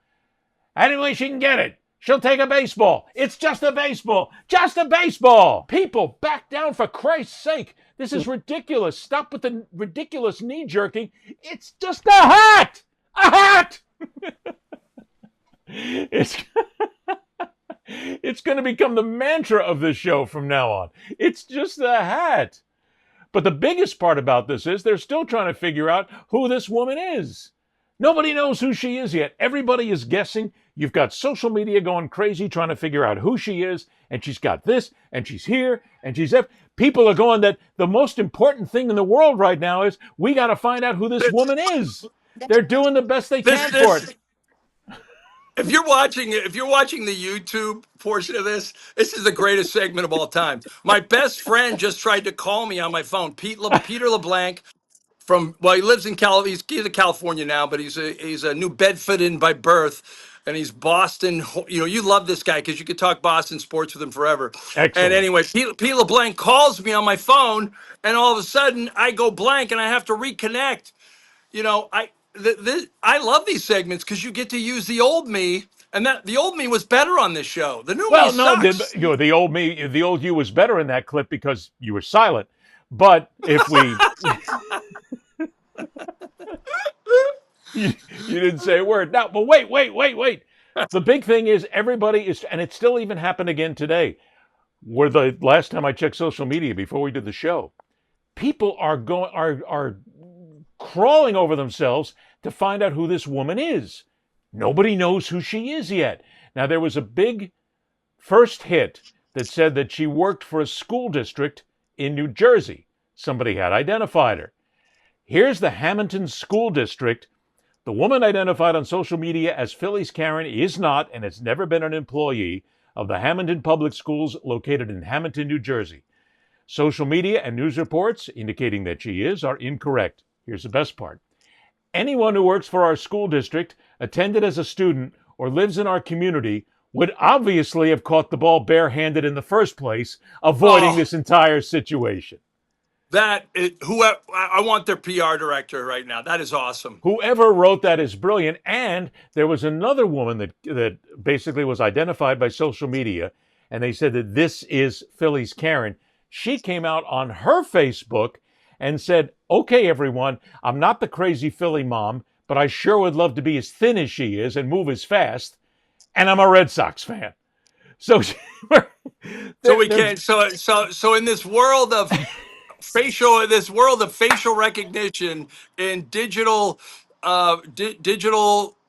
Any way she can get it, she'll take a baseball. It's just a baseball. Just a baseball. People, back down for Christ's sake. This is ridiculous. Stop with the ridiculous knee jerking. It's just a hat. A hat. It's going to become the mantra of this show from now on. It's just a hat. But the biggest part about this is they're still trying to figure out who this woman is. Nobody knows who she is yet. Everybody is guessing. You've got social media going crazy trying to figure out who she is, and she's got this, and she's here, and she's there. People are going that the most important thing in the world right now is we got to find out who this woman is. They're doing the best they can for it. If you're watching the YouTube portion of this, this is the greatest segment of all time. My best friend just tried to call me on my phone, Peter LeBlanc he lives in he's in California now, but he's a New Bedfordian by birth, and he's Boston. You know, you love this guy because you could talk Boston sports with him forever. And Excellent. anyway, Pete LeBlanc calls me on my phone, and all of a sudden I go blank, and I have to reconnect. You know, I love these segments because you get to use the old me, and that the old me was better on this show. The new me Well, no, sucks. the old you was better in that clip because you were silent. But if we, you didn't say a word. Now, but wait. The big thing is everybody is, and it still even happened again today. Where the last time I checked social media before we did the show, people are crawling over themselves to find out who this woman is. Nobody knows who she is yet. Now, there was a big first hit that said that she worked for a school district in New Jersey. Somebody had identified her. Here's the Hamilton School District. The woman identified on social media as Philly's Karen is not and has never been an employee of the Hamilton Public Schools located in Hamilton, New Jersey. Social media and news reports indicating that she is are incorrect. Here's the best part. Anyone who works for our school district, attended as a student, or lives in our community would obviously have caught the ball barehanded in the first place, avoiding this entire situation. I want their PR director right now. That is awesome. Whoever wrote that is brilliant. And there was another woman that basically was identified by social media, and they said that this is Philly's Karen. She came out on her Facebook and said, okay, everyone, I'm not the crazy Philly mom, but I sure would love to be as thin as she is and move as fast. And I'm a Red Sox fan. So in this world of facial recognition and digital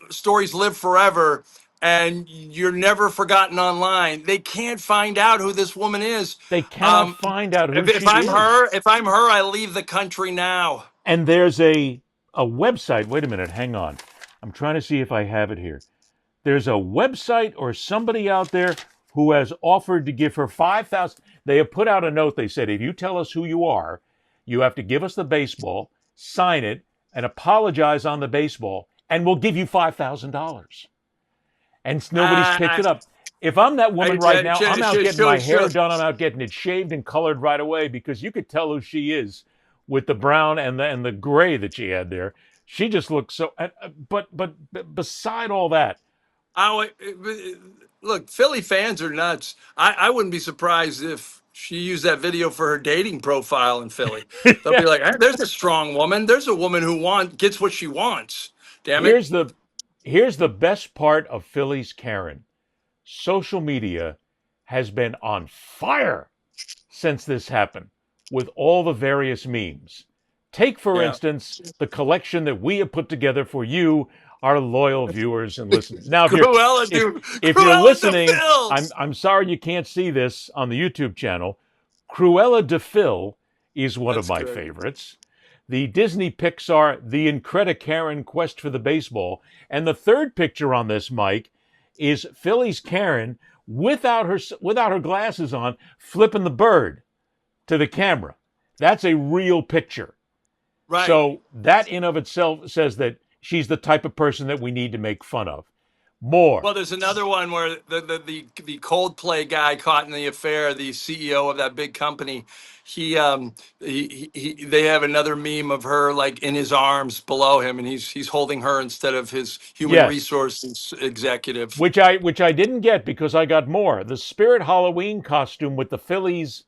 stories live forever, and you're never forgotten online. They can't find out who this woman is. They cannot find out who she is. If I'm her, I leave the country now. And there's a website. Wait a minute, hang on. I'm trying to see if I have it here. There's a website or somebody out there who has offered to give her $5,000. They have put out a note. They said, if you tell us who you are, you have to give us the baseball, sign it, and apologize on the baseball, and we'll give you $5,000. And nobody's picked it up. If I'm that woman right now, I'm out getting my hair done. I'm out getting it shaved and colored right away because you could tell who she is with the brown and the gray that she had there. She just looks so. But beside all that, look, Philly fans are nuts. I wouldn't be surprised if she used that video for her dating profile in Philly. They'll be like, hey, there's a strong woman. There's a woman who gets what she wants. Damn it. Here's the best part of Philly's Karen. Social media has been on fire since this happened with all the various memes. Take, for instance, the collection that we have put together for you, our loyal viewers and listeners. Now, if you're listening, I'm sorry you can't see this on the YouTube channel. Cruella de Phil is one of That's my good. favorites. The Disney Pixar The Incredi-Karen Quest for the Baseball. And the third picture on this, Mike, is Philly's Karen without her glasses on, flipping the bird to the camera. That's a real picture. Right. So that in of itself says that she's the type of person that we need to make fun of. More. Well, there's another one where the Coldplay guy caught in the affair, the CEO of that big company, they have another meme of her like in his arms below him, and he's holding her instead of his human Yes. resources executive. Which I didn't get because I got more. The Spirit Halloween costume with the Phillies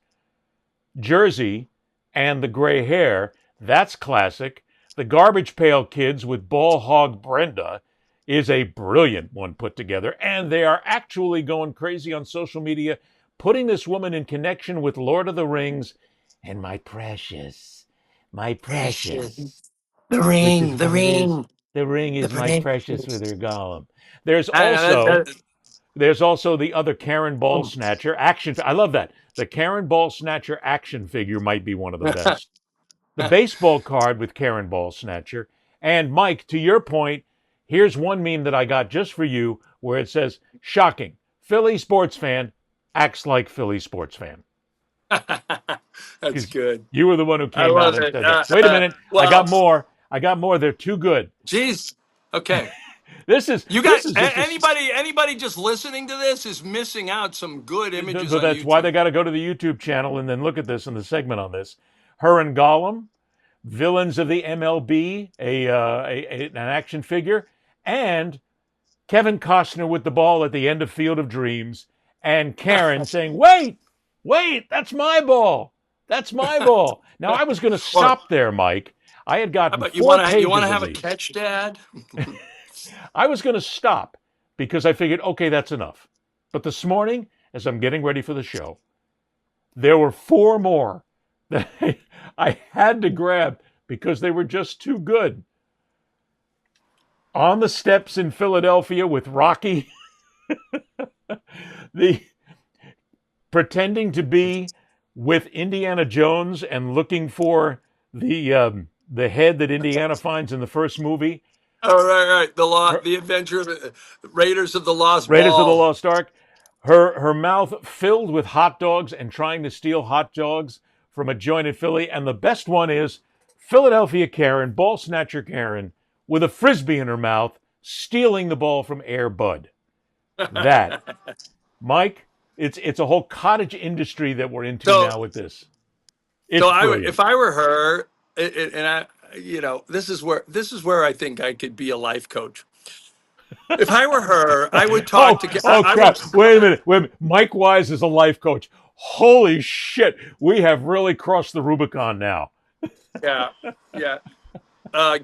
jersey and the gray hair, that's classic. The Garbage Pail Kids with Ball Hog Brenda is a brilliant one put together, and they are actually going crazy on social media, putting this woman in connection with Lord of the Rings and my precious. The ring. The ring is my precious with her Gollum. There's also the other Karen Ball Snatcher action. I love that. The Karen Ball Snatcher action figure might be one of the best. The baseball card with Karen Ball Snatcher. And Mike, to your point, here's one meme that I got just for you where it says, shocking, Philly sports fan acts like Philly sports fan. That's good. You were the one who came out and said that. Wait a minute. Well, I got more. They're too good. Jeez. Okay. Anybody just listening to this is missing out some good images. So that's why they got to go to the YouTube channel and then look at this in the segment on this. Her and Gollum, villains of the MLB, an action figure, and Kevin Costner with the ball at the end of Field of Dreams, and Karen saying, "Wait, that's my ball. That's my ball." Now I was going to stop there, Mike. I had gotten but you want to have a catch, Dad? I was going to stop because I figured, okay, that's enough. But this morning, as I'm getting ready for the show, there were 4 more that I had to grab because they were just too good. On the steps in Philadelphia with Rocky, the pretending to be with Indiana Jones and looking for the head that Indiana finds in the first movie. Oh, right. The Adventure of Raiders of the Lost Raiders Ball. of the Lost Ark. Her mouth filled with hot dogs and trying to steal hot dogs from a joint in Philly. And the best one is Philadelphia Karen, ball snatcher Karen, with a Frisbee in her mouth, stealing the ball from Air Bud. That. Mike, it's a whole cottage industry that we're into now with this. If I were her, this is where I think I could be a life coach. If I were her, I would talk to. Crap! Wait a minute. Mike Wise is a life coach. Holy shit! We have really crossed the Rubicon now. Yeah.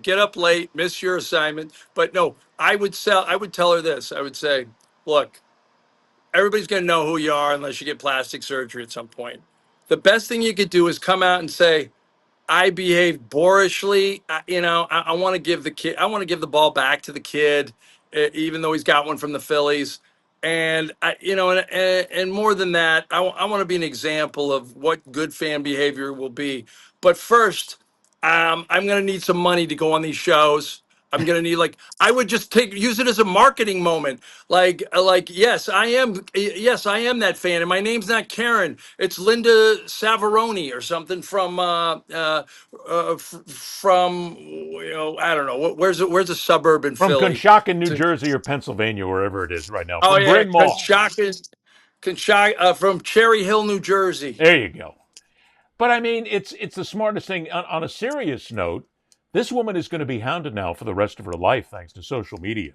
Get up late, miss your assignment. But no, I would tell her this. I would say, look, everybody's going to know who you are unless you get plastic surgery at some point. The best thing you could do is come out and say, I behaved boorishly. I want to give the ball back to the kid, even though he's got one from the Phillies. And and more than that, I want to be an example of what good fan behavior will be. But first, I'm going to need some money to go on these shows. I'm going to need I would just use it as a marketing moment. Yes, I am that fan, and my name's not Karen. It's Linda Savaroni or something from I don't know where's a suburb in from Philly? Conshohocken, New Jersey, or Pennsylvania, wherever it is right now. Oh from Bryn Mawr. Conshohocken, from Cherry Hill, New Jersey. There you go. But I mean, it's the smartest thing. On a serious note, this woman is going to be hounded now for the rest of her life thanks to social media.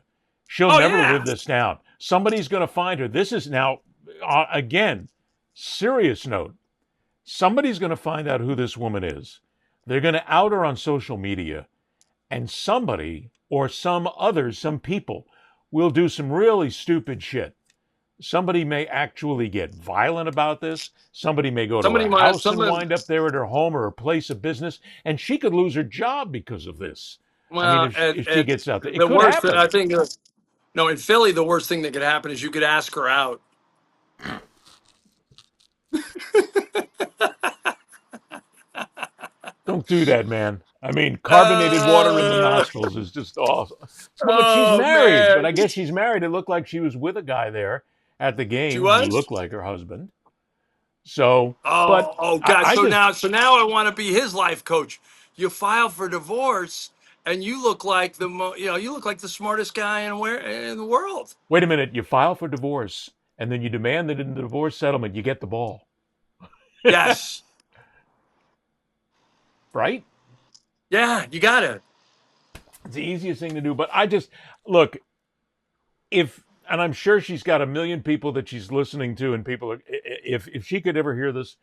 She'll never live this down. Somebody's going to find her. This is now, again, serious note. Somebody's going to find out who this woman is. They're going to out her on social media. And somebody or some people will do some really stupid shit. Somebody may actually get violent about this. Somebody may go to her house and wind up there at her home or her place of business, and she could lose her job because of this. Well, if she gets out there, it could worst, happen. I think, in Philly, the worst thing that could happen is you could ask her out. Don't do that, man. I mean, carbonated water in the nostrils is just awesome. But look, she's married. But Man. I guess she's married. It looked like she was with a guy there at the She game who was? looked like her husband. So, but Oh God! I just So now I want to be his life coach. You file for divorce, and you look like you look like the smartest guy in the world. wait a minute. You file for divorce, and then you demand that in the divorce settlement you get the ball, Yes. right? Yeah, you got it. It's the easiest thing to do. But I just look and I'm sure she's got a million people that she's listening to, and people are, if she could ever hear this,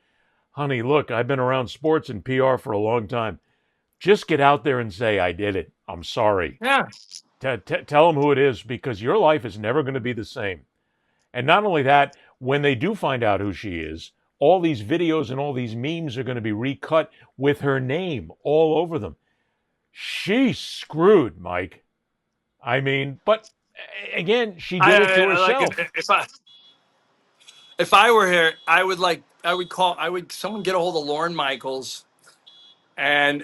honey, look, I've been around sports and PR for a long time. Just get out there and say, I did it. I'm sorry. Yeah. Tell them who it is, because your life is never going to be the same. And not only that, when they do find out who she is, all these videos and all these memes are going to be recut with her name all over them. She's screwed, Mike. I mean, but again, she did it to herself. If I were here, I would someone get a hold of Lauren Michaels and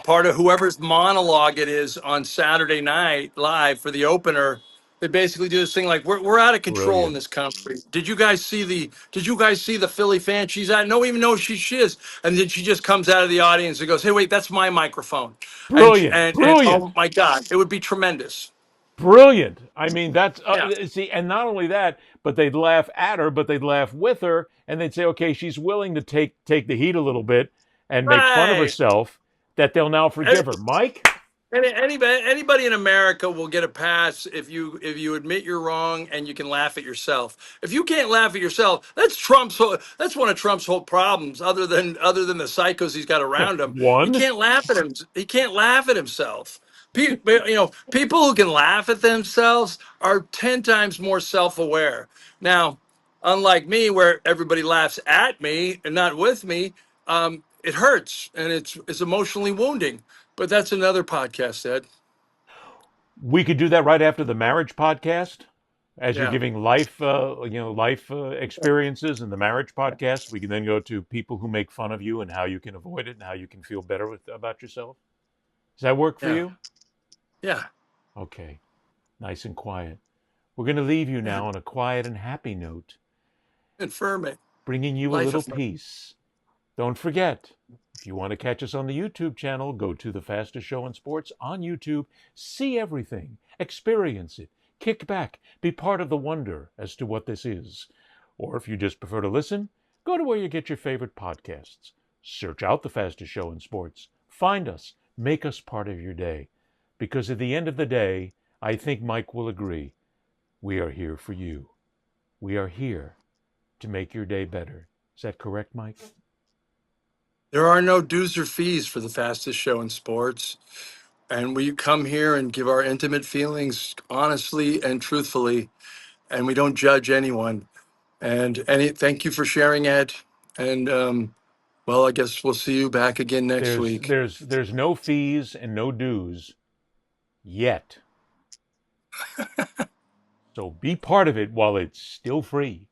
part of whoever's monologue it is on Saturday Night Live for the opener. They basically do this thing like we're out of control in Brilliant. this country. Did you guys see the Philly fan? She's at no even know who she is, and then she just comes out of the audience and goes, "Hey, wait, that's my microphone." Brilliant. And Brilliant. oh my God, it would be tremendous. Brilliant. I mean, that's Yeah. see, and not only that, but they'd laugh at her, but they'd laugh with her, and they'd say, "Okay, she's willing to take the heat a little bit and make fun of Right. herself." That they'll now forgive her. Mike, Anybody in America will get a pass if you admit you're wrong and you can laugh at yourself. If you can't laugh at yourself, that's one of Trump's whole problems. Other than the psychos he's got around him, he one. can't laugh at him. He can't laugh at himself. People who can laugh at themselves are 10 times more self-aware. Now, unlike me, where everybody laughs at me and not with me, it hurts and it's emotionally wounding. But that's another podcast, Ed. We could do that right after the marriage podcast, as you're Yeah. giving life, experiences in the marriage podcast. We can then go to people who make fun of you and how you can avoid it and how you can feel better about yourself. Does that work for Yeah. you? Yeah. Okay. Nice and quiet. We're going to leave you now on a quiet and happy note, Confirm it. bringing you a Life little affirm- peace. Don't forget, if you want to catch us on the YouTube channel, go to The Fastest Show in Sports on YouTube. See everything. Experience it. Kick back. Be part of the wonder as to what this is. Or if you just prefer to listen, go to where you get your favorite podcasts. Search out The Fastest Show in Sports. Find us. Make us part of your day. Because at the end of the day, I think Mike will agree, we are here for you. We are here to make your day better. Is that correct, Mike? There are no dues or fees for the fastest show in sports. And we come here and give our intimate feelings honestly and truthfully. And we don't judge anyone. And thank you for sharing, Ed. And well, I guess we'll see you back again next week. There's no fees and no dues yet. So be part of it while it's still free.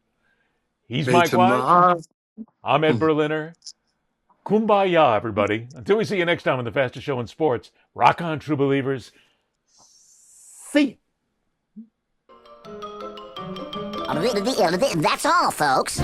He's Mike Wise. I'm Ed Berliner. Kumbaya, everybody. Until we see you next time on The Fastest Show in Sports, rock on, true believers. See That's all, folks.